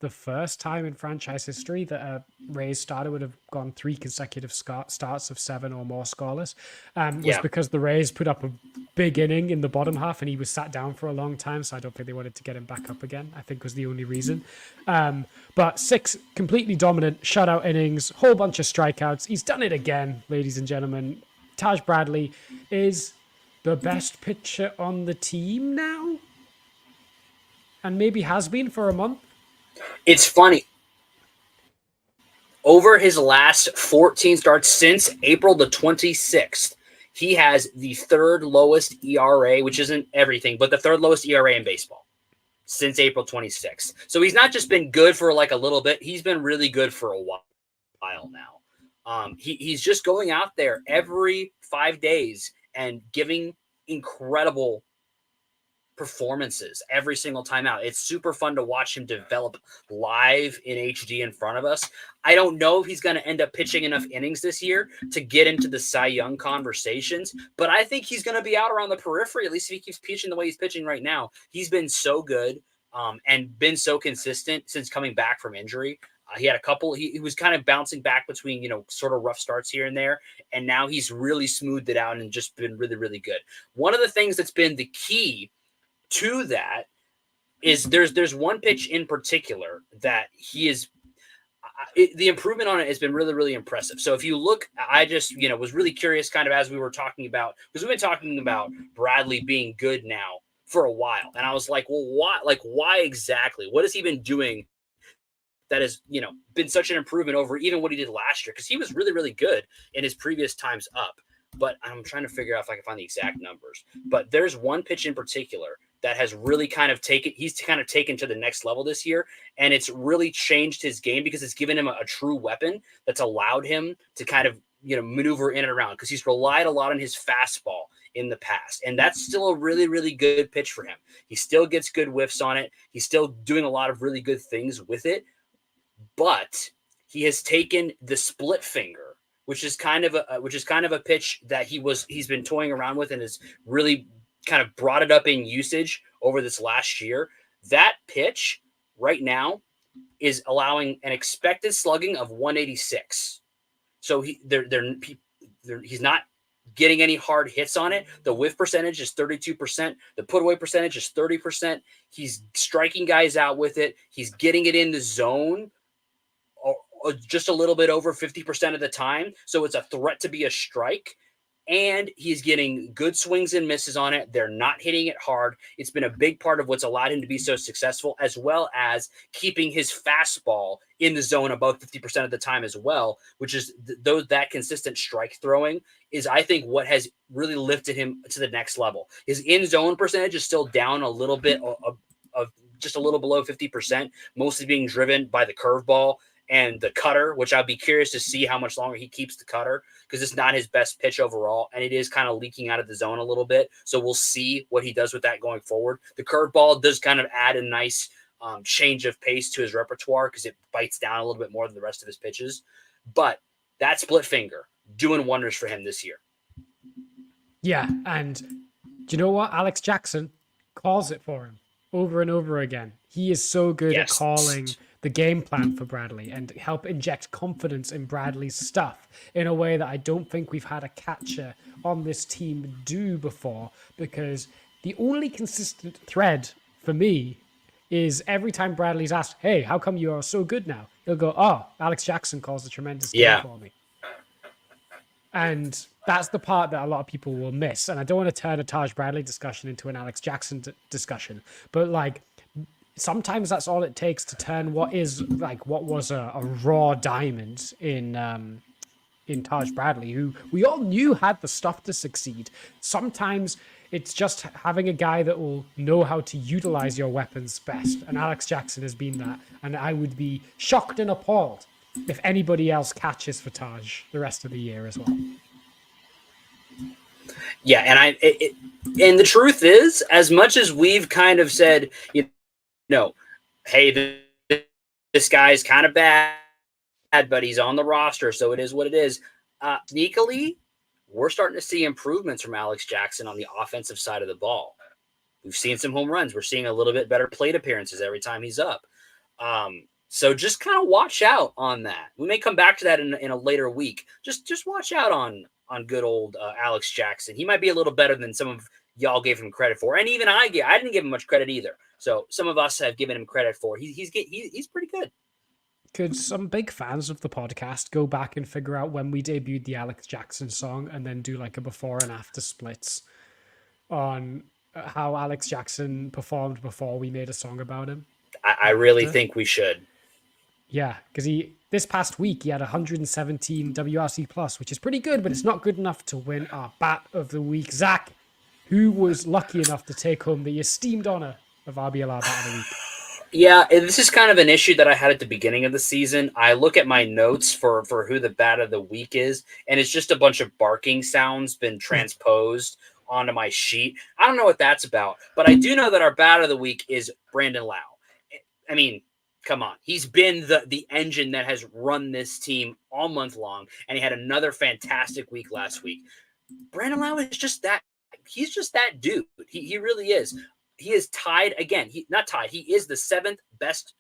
the first time in franchise history that a Rays starter would have gone 3 consecutive starts of 7 or more scoreless, was because the Rays put up a big inning in the bottom half and he was sat down for a long time, so I don't think they wanted to get him back up again, I think was the only reason. But 6 completely dominant shutout innings, whole bunch of strikeouts. He's done it again, ladies and gentlemen. Taj Bradley is the best pitcher on the team now, and maybe has been for a month. It's funny. Over his last 14 starts since April the 26th, he has the 3rd lowest ERA, which isn't everything, but the 3rd lowest ERA in baseball since April 26th. So he's not just been good for like a little bit. He's been really good for a while now. He's just going out there every 5 days and giving incredible performances every single time out. It's super fun to watch him develop live in HD in front of us. I don't know if he's going to end up pitching enough innings this year to get into the Cy Young conversations, but I think he's going to be out around the periphery, at least if he keeps pitching the way he's pitching right now. He's been so good and been so consistent since coming back from injury. He had a couple, he was kind of bouncing back between, sort of rough starts here and there. And now he's really smoothed it out and just been really, really good. One of the things that's been the key to that is there's one pitch in particular that he is the improvement on it has been really, really impressive. So if you look, I just, was really curious kind of as we were talking about, because we've been talking about Bradley being good now for a while. And I was like, well, why exactly? What has he been doing that has, been such an improvement over even what he did last year? Because he was really, really good in his previous times up. But I'm trying to figure out if I can find the exact numbers. But there's one pitch in particular that has really kind of taken to the next level this year. And it's really changed his game because it's given him a true weapon that's allowed him to kind of, maneuver in and around, because he's relied a lot on his fastball in the past. And that's still a really, really good pitch for him. He still gets good whiffs on it. He's still doing a lot of really good things with it. But he has taken the split finger, which is kind of a pitch that he's been toying around with and has really kind of brought it up in usage over this last year. That pitch right now is allowing an expected slugging of 186. So he's not getting any hard hits on it. The whiff percentage is 32%. The put away percentage is 30%. He's striking guys out with it. He's getting it in the zone just a little bit over 50% of the time. So it's a threat to be a strike. And he's getting good swings and misses on it. They're not hitting it hard. It's been a big part of what's allowed him to be so successful, as well as keeping his fastball in the zone above 50% of the time as well, which is that consistent strike throwing is, I think, what has really lifted him to the next level. His in-zone percentage is still down a little bit, of just a little below 50%, mostly being driven by the curveball and the cutter, which I'd be curious to see how much longer he keeps the cutter, because it's not his best pitch overall, and it is kind of leaking out of the zone a little bit. So we'll see what he does with that going forward. The curveball does kind of add a nice change of pace to his repertoire because it bites down a little bit more than the rest of his pitches. But that split finger doing wonders for him this year. Yeah, and do you know what? Alex Jackson calls it for him over and over again. He is so good at calling the game plan for Bradley and help inject confidence in Bradley's stuff in a way that I don't think we've had a catcher on this team do before, because the only consistent thread for me is every time Bradley's asked, hey, how come you are so good now? He'll go, oh, Alex Jackson calls a tremendous game for me. And that's the part that a lot of people will miss. And I don't want to turn a Taj Bradley discussion into an Alex Jackson discussion, but sometimes that's all it takes to turn what was a raw diamond in Taj Bradley, who we all knew had the stuff to succeed. Sometimes it's just having a guy that will know how to utilize your weapons best. And Alex Jackson has been that. And I would be shocked and appalled if anybody else catches for Taj the rest of the year as well. Yeah, and and the truth is, as much as we've kind of said, hey, this guy's kind of bad, but he's on the roster, so it is what it is. Sneakily, we're starting to see improvements from Alex Jackson on the offensive side of the ball. We've seen some home runs. We're seeing a little bit better plate appearances every time he's up. So just kind of watch out on that. We may come back to that in a later week. Just watch out on good old Alex Jackson. He might be a little better than some of y'all gave him credit for, and even I didn't give him much credit either. So some of us have given him credit for. He's pretty good. Could some big fans of the podcast go back and figure out when we debuted the Alex Jackson song and then do like a before and after splits on how Alex Jackson performed before we made a song about him? I really think we should. Yeah, because this past week he had 117 WRC plus, which is pretty good, but it's not good enough to win our Bat of the Week. Zach, who was lucky enough to take home the esteemed honor of RBLR Bat of the Week? Yeah, this is kind of an issue that I had at the beginning of the season. I look at my notes for who the Bat of the Week is, and it's just a bunch of barking sounds been transposed onto my sheet. I don't know what that's about, but I do know that our Bat of the Week is Brandon Lau. I mean, come on. He's been the engine that has run this team all month long, and he had another fantastic week last week. Brandon Lau is just that. He's just that dude. He really is. He is tied again. Not tied. He is the 7th best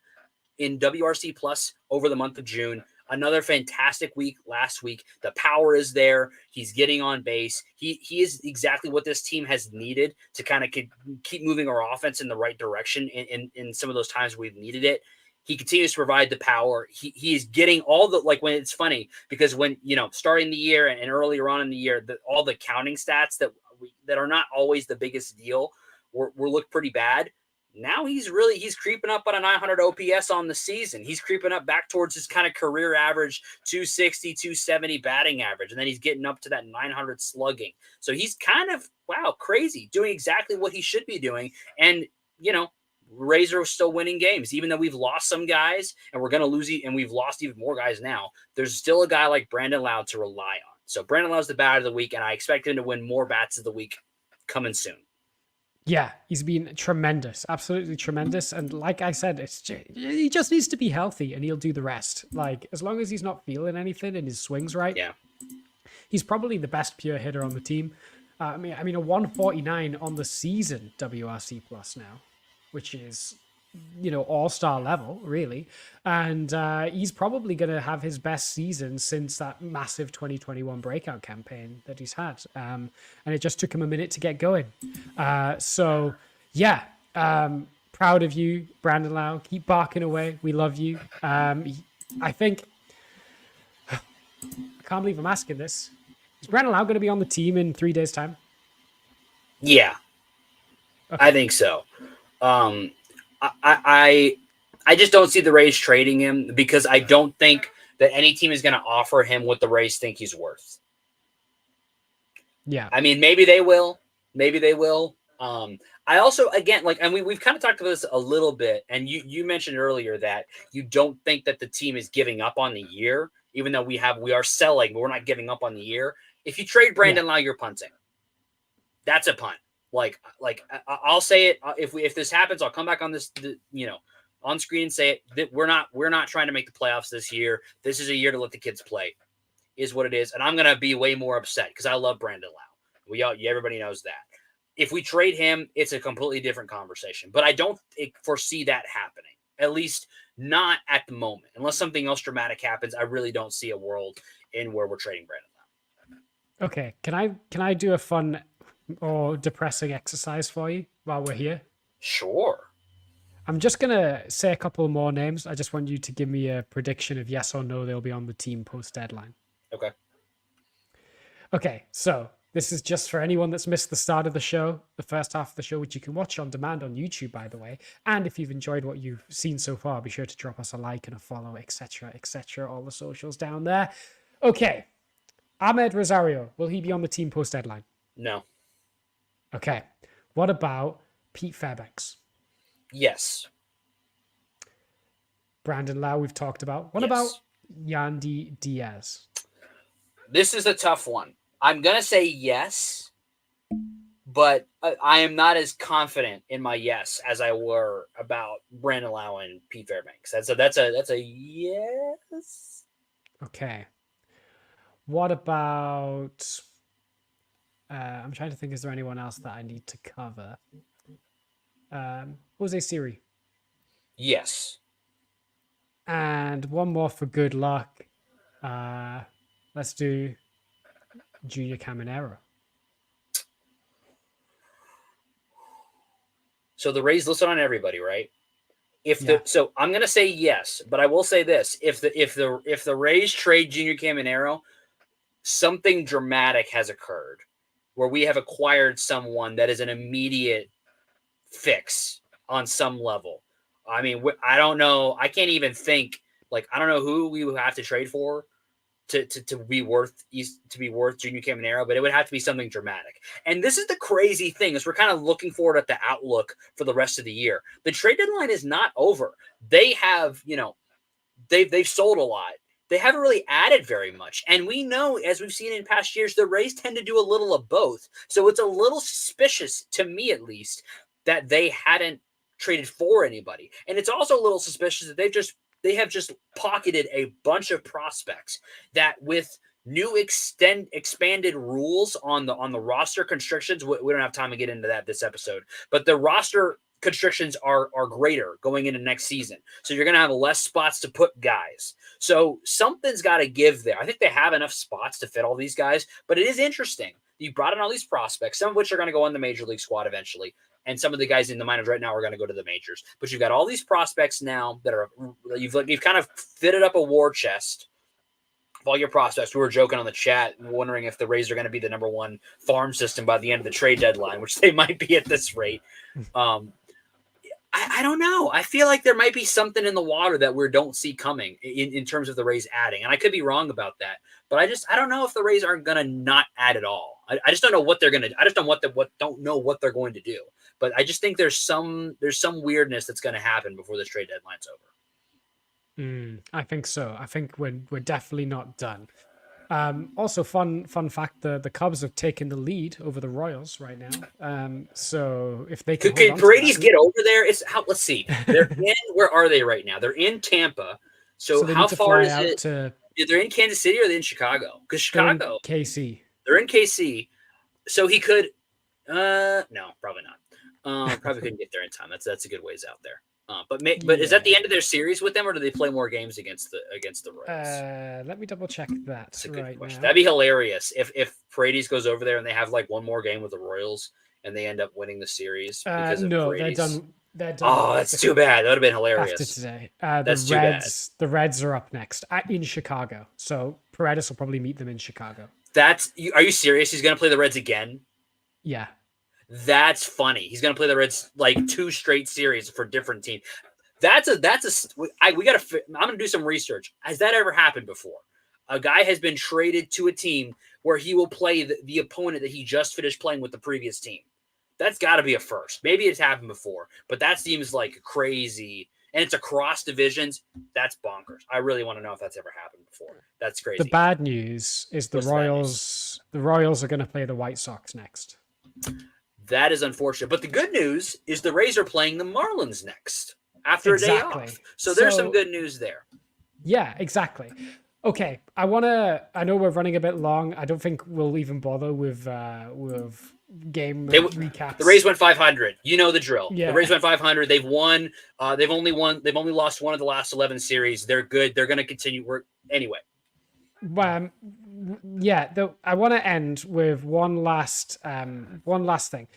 in WRC plus over the month of June. Another fantastic week last week. The power is there. He's getting on base. He is exactly what this team has needed to kind of keep moving our offense in the right direction in some of those times we've needed it. He continues to provide the power. He is getting all the, when it's funny because when, starting the year and earlier on in the year, all the counting stats that are not always the biggest deal were look pretty bad. Now he's creeping up on a 900 OPS on the season. He's creeping up back towards his kind of career average 260, 270 batting average. And then he's getting up to that 900 slugging. So he's kind of, crazy, doing exactly what he should be doing. And, Rays are still winning games, even though we've lost some guys and we're going to lose, and we've lost even more guys now. There's still a guy like Brandon Lowe to rely on. So Brandon Lowe's the bat of the week, and I expect him to win more bats of the week coming soon. Yeah, he's been tremendous, absolutely tremendous. And like I said, he just needs to be healthy and he'll do the rest. Like, as long as he's not feeling anything and his swing's right, he's probably the best pure hitter on the team. I mean, a 149 on the season WRC plus now, which is, all-star level, really. And he's probably going to have his best season since that massive 2021 breakout campaign that he's had. And it just took him a minute to get going. Proud of you, Brandon Lowe. Keep barking away. We love you. I think, I can't believe I'm asking this. Is Brandon Lowe going to be on the team in 3 days' time? Yeah, okay. I think so. I just don't see the Rays trading him because I don't think that any team is going to offer him what the Rays think he's worth. Yeah. I mean, maybe they will. Maybe they will. I also, again, we've kind of talked about this a little bit, and you mentioned earlier that you don't think that the team is giving up on the year, even though we are selling, but we're not giving up on the year. If you trade Brandon Lowe, you're punting. That's a punt. I'll say it. If this happens, I'll come back on this, on screen and say it. That we're not trying to make the playoffs this year. This is a year to let the kids play, is what it is. And I'm gonna be way more upset because I love Brandon Lowe. Everybody knows that. If we trade him, it's a completely different conversation. But I don't foresee that happening. At least not at the moment. Unless something else dramatic happens, I really don't see a world in where we're trading Brandon Lowe. Okay, can I do a fun or depressing exercise for you while we're here? Sure. I'm just gonna say a couple more names. I just want you to give me a prediction of yes or no they'll be on the team post deadline. Okay, so this is just for anyone that's missed the start of the show, the first half of the show, which you can watch on demand on YouTube, by the way. And if you've enjoyed what you've seen so far, be sure to drop us a like and a follow, etc., all the socials down there. Okay, Ahmed Rosario, will he be on the team post deadline? No. Okay. What about Pete Fairbanks? Yes. Brandon Lowe, we've talked about. What about Yandy Diaz? This is a tough one. I'm going to say yes, but I am not as confident in my yes as I were about Brandon Lowe and Pete Fairbanks. That's a yes. Okay. What about... I'm trying to think, is there anyone else that I need to cover? Jose Siri. Yes. And one more for good luck. Let's do Junior Caminero. So the Rays listed on everybody, right? So I'm gonna say yes, but I will say this: if the Rays trade Junior Caminero, something dramatic has occurred where we have acquired someone that is an immediate fix on some level. I mean, I don't know. I can't even think. I don't know who we would have to trade for to be worth Junior Caminero, but it would have to be something dramatic. And this is the crazy thing is we're kind of looking forward at the outlook for the rest of the year. The trade deadline is not over. They have, they've sold a lot. They haven't really added very much. And we know, as we've seen in past years, the Rays tend to do a little of both. So it's a little suspicious, to me at least, that they hadn't traded for anybody. And it's also a little suspicious that they have just pocketed a bunch of prospects that with new expanded rules on the roster constrictions, we don't have time to get into that this episode, but the roster constrictions are greater going into next season. So you're going to have less spots to put guys. So something's got to give there. I think they have enough spots to fit all these guys, but it is interesting. You brought in all these prospects, some of which are going to go on the major league squad eventually. And some of the guys in the minors right now are going to go to the majors. But you've got all these prospects now that are you've kind of fitted up a war chest of all your prospects. We were joking on the chat, wondering if the Rays are going to be the number one farm system by the end of the trade deadline, which they might be at this rate. I don't know. I feel like there might be something in the water that we don't see coming in terms of the Rays adding. And I could be wrong about that. But I don't know if the Rays aren't going to not add at all. I just don't know what they're going to do. I just don't know what they're going to do. But I just think there's some weirdness that's going to happen before this trade deadline's over. I think so. I think we're definitely not done. Also, fun fact: the Cubs have taken the lead over the Royals right now. So if they can, Paredes get over there? Let's see. They're in. Where are they right now? They're in Tampa. So how far is it? They're in Kansas City or they're in Chicago? Because Chicago, KC. They're in KC. So he could. No, probably not. Probably couldn't get there in time. That's a good ways out there. But is that the end of their series with them, or do they play more games against the Royals? Let me double check that. That's a good question. Now. That'd be hilarious if Paredes goes over there and they have like one more game with the Royals and they end up winning the series because of Paredes. They're done. Oh, that's too bad. That would have been hilarious. After today, that's too bad. The Reds are up next in Chicago, so Paredes will probably meet them in Chicago. Are you serious? He's going to play the Reds again? Yeah. That's funny. He's going to play the Reds like 2 straight series for different teams. I'm going to do some research. Has that ever happened before? A guy has been traded to a team where he will play the opponent that he just finished playing with the previous team. That's got to be a first. Maybe it's happened before, but that seems like crazy. And it's across divisions. That's bonkers. I really want to know if that's ever happened before. That's crazy. The bad news is the Royals are going to play the White Sox next. That is unfortunate. But the good news is the Rays are playing the Marlins next after a day off. So there's some good news there. Yeah, exactly. Okay, I know we're running a bit long. I don't think we'll even bother with game recaps. The Rays went 500. You know the drill. Yeah. The Rays went 500. They've won. They've only lost one of the last 11 series. They're good. They're going to continue. Anyway. I want to end with one last thing.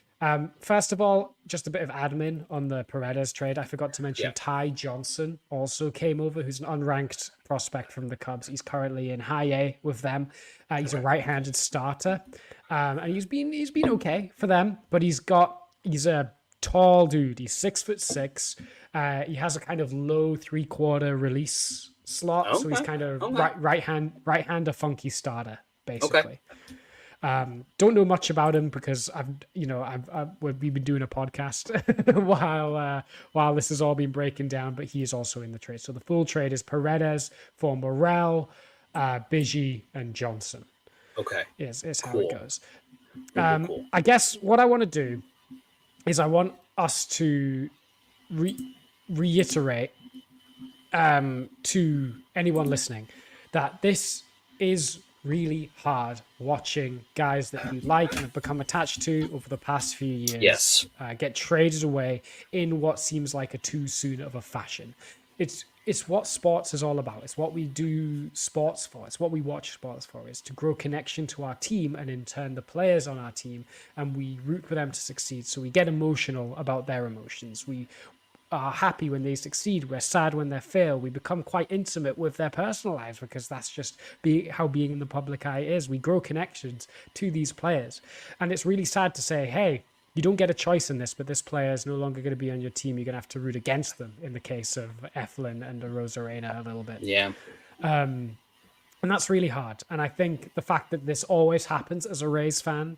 First of all, just a bit of admin on the Paredes trade. I forgot to mention Ty Johnson also came over, who's an unranked prospect from the Cubs. He's currently in high A with them. He's a right-handed starter, and he's been okay for them. But he's a tall dude. He's 6'6". He has a kind of low 3/4 release slot, so he's kind of right-hander funky starter basically. Okay. Don't know much about him because we've been doing a podcast while this has all been breaking down, but he is also in the trade. So the full trade is Paredes for Morel, Biggie, and Johnson. Okay. Is how cool. it goes. Cool. I guess what I want to do is I want us to reiterate to anyone listening that this is really hard watching guys that you like and have become attached to over the past few years get traded away in what seems like a too soon of a fashion. It's what sports is all about. It's what we do sports for. It's what we watch sports for, is to grow connection to our team and in turn the players on our team, and we root for them to succeed. So we get emotional about their emotions. We are happy when they succeed. We're sad when they fail. We become quite intimate with their personal lives because that's just how being in the public eye is. We grow connections to these players. And it's really sad to say, hey, you don't get a choice in this, but this player is no longer going to be on your team. You're going to have to root against them in the case of Eflin and Rosarena a little bit. Yeah. And that's really hard. And I think the fact that this always happens as a Rays fan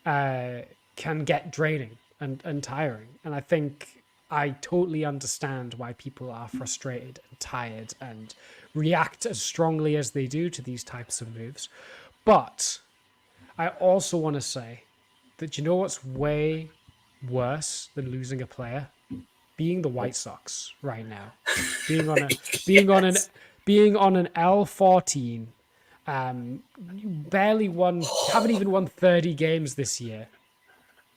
can get draining and tiring. And I think I totally understand why people are frustrated and tired and react as strongly as they do to these types of moves. But I also want to say that, you know what's way worse than losing a player? Being the White Sox right now. Being on an L14. Haven't even won 30 games this year.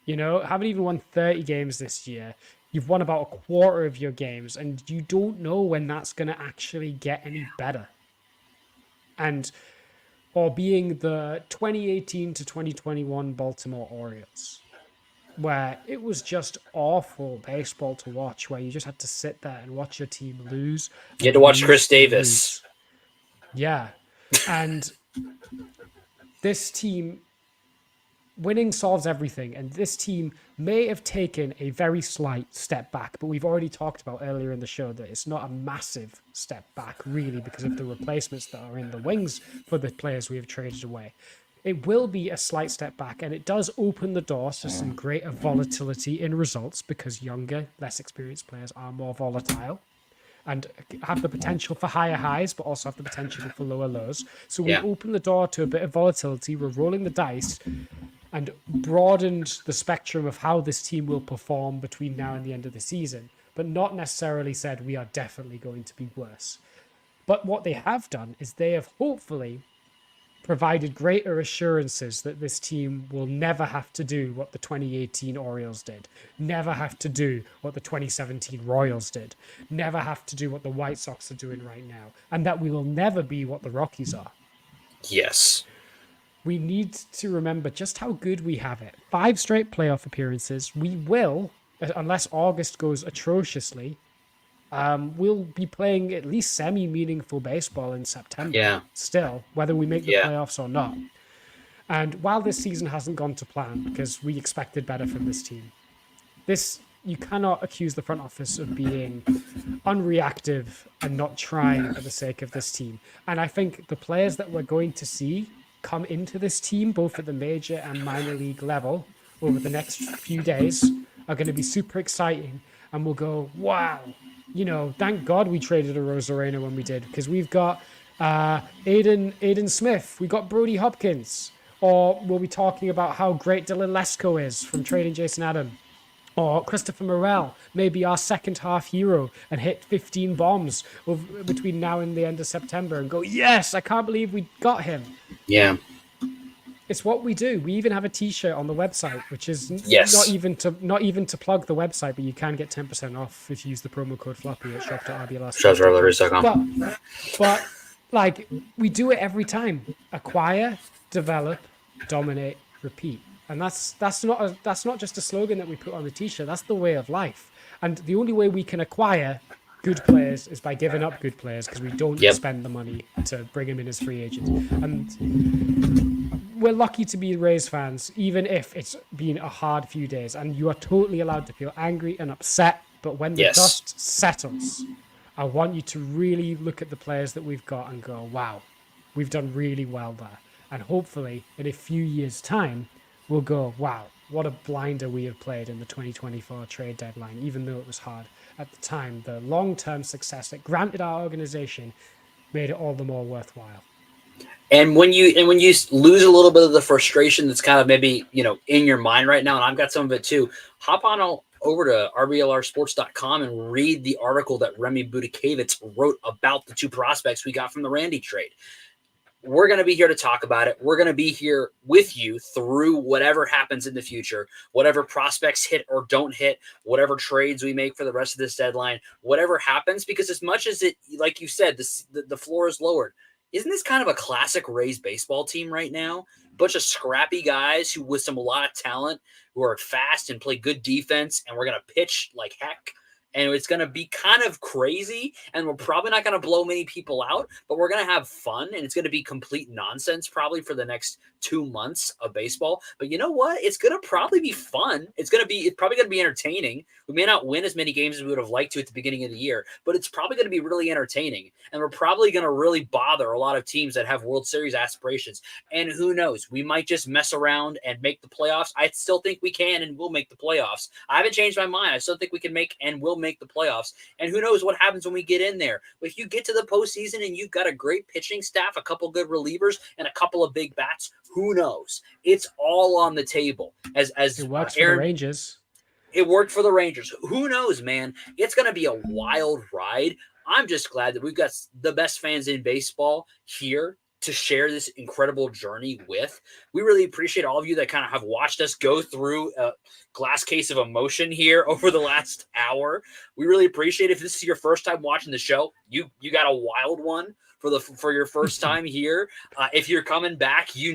Haven't even won 30 games this year. You've won about a quarter of your games, and you don't know when that's going to actually get any better. Or being the 2018 to 2021 Baltimore Orioles, where it was just awful baseball to watch, where you just had to sit there and watch your team lose. You had to watch Chris Davis. Yeah. And this team winning solves everything, and this team may have taken a very slight step back, but we've already talked about earlier in the show that it's not a massive step back, really, because of the replacements that are in the wings for the players we have traded away. It will be a slight step back, and it does open the door to some greater volatility in results because younger, less experienced players are more volatile and have the potential for higher highs, but also have the potential for lower lows. So we open the door to a bit of volatility. We're rolling the dice and broadened the spectrum of how this team will perform between now and the end of the season, but not necessarily said we are definitely going to be worse. But what they have done is they have hopefully provided greater assurances that this team will never have to do what the 2018 Orioles did, never have to do what the 2017 Royals did, never have to do what the White Sox are doing right now, and that we will never be what the Rockies are. Yes. We need to remember just how good we have it. 5 straight playoff appearances. We will, unless August goes atrociously, we'll be playing at least semi-meaningful baseball in September still, whether we make the playoffs or not. And while this season hasn't gone to plan, because we expected better from this team, you cannot accuse the front office of being unreactive and not trying for the sake of this team. And I think the players that we're going to see come into this team, both at the major and minor league level, over the next few days, are going to be super exciting. And we'll go, wow, thank God we traded a Rosarena when we did, because we've got Aiden Smith, we got Brody Hopkins, or we'll be talking about how great Dylan Lesko is from trading Jason Adam, or Christopher Morel, maybe our second half hero, and hit 15 bombs between now and the end of September and go, yes, I can't believe we got him. Yeah. It's what we do. We even have a T-shirt on the website, which is not even to plug the website, but you can get 10% off if you use the promo code Floppy at shop.rbls.com. But like, we do it every time: acquire, develop, dominate, repeat. And that's not just a slogan that we put on the T-shirt. That's the way of life. And the only way we can acquire good players is by giving up good players, because we don't spend the money to bring them in as free agents. And we're lucky to be Rays fans, even if it's been a hard few days, and you are totally allowed to feel angry and upset. But when the dust settles, I want you to really look at the players that we've got and go, wow, we've done really well there. And hopefully in a few years' time, we'll go, wow, what a blinder we have played in the 2024 trade deadline, even though it was hard. At the time, the long-term success that granted our organization made it all the more worthwhile. And when you lose a little bit of the frustration that's kind of maybe, in your mind right now, and I've got some of it too, hop on over to rblrsports.com and read the article that Remy Budakevitz wrote about the 2 prospects we got from the Randy trade. We're going to be here to talk about it. We're going to be here with you through whatever happens in the future, whatever prospects hit or don't hit, whatever trades we make for the rest of this deadline, whatever happens, because as much as it, like you said, the floor is lowered. Isn't this kind of a classic Rays baseball team right now? A bunch of scrappy guys who with a lot of talent, who are fast and play good defense, and we're going to pitch like heck. And it's going to be kind of crazy, and we're probably not going to blow many people out, but we're going to have fun, and it's going to be complete nonsense probably for the next 2 months of baseball. But you know what? It's going to probably be fun. It's probably going to be entertaining. We may not win as many games as we would have liked to at the beginning of the year, but it's probably going to be really entertaining, and we're probably going to really bother a lot of teams that have World Series aspirations. And who knows? We might just mess around and make the playoffs. I still think we can and will make the playoffs. I haven't changed my mind. I still think we can make and will make the playoffs. And who knows what happens when we get in there. If you get to the postseason and you've got a great pitching staff, a couple good relievers, and a couple of big bats, who knows? It's all on the table. As it works for the Rangers. It worked for the Rangers. Who knows, man? It's going to be a wild ride. I'm just glad that we've got the best fans in baseball here to share this incredible journey with. We really appreciate all of you that kind of have watched us go through a glass case of emotion here over the last hour. We really appreciate it. If this is your first time watching the show, you got a wild one for your first time here. If you're coming back, you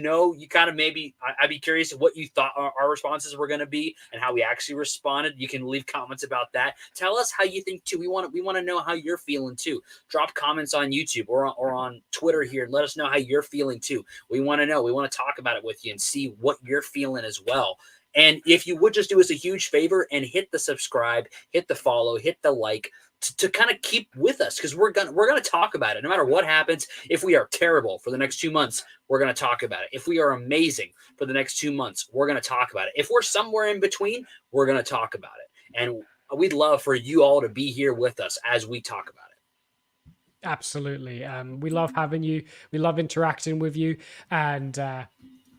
kind of maybe I'd be curious what you thought our responses were going to be and how we actually responded. You can leave comments about that. Tell us how you think too. We want to know how you're feeling too. Drop comments on YouTube or on Twitter here and let us know how you're feeling too. We want to know. We want to talk about it with you and see what you're feeling as well. And if you would just do us a huge favor and hit the subscribe, hit the follow, hit the like, to kind of keep with us, because we're gonna talk about it no matter what happens. If we are terrible for the next 2 months, we're gonna talk about it. If we are amazing for the next 2 months, we're gonna talk about it. If we're somewhere in between, we're gonna talk about it. And we'd love for you all to be here with us as we talk about it. Absolutely. We love having you. We love interacting with you. And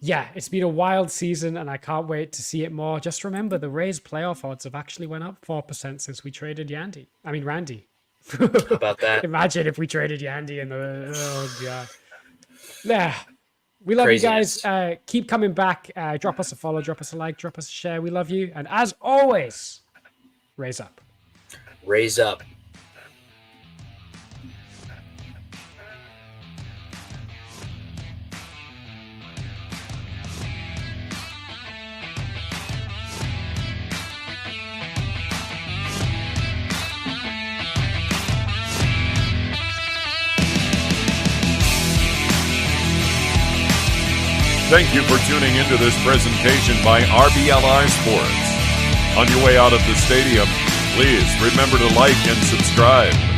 yeah, it's been a wild season, and I can't wait to see it more. Just remember, the Rays playoff odds have actually went up 4% since we traded Randy. How about that? Imagine if we traded Yandy and oh god. Yeah. We love Craziness. you guys. Keep coming back. Drop us a follow, drop us a like, drop us a share. We love you. And as always, raise up. Raise up. Thank you for tuning into this presentation by RBLR Sports. On your way out of the stadium, please remember to like and subscribe.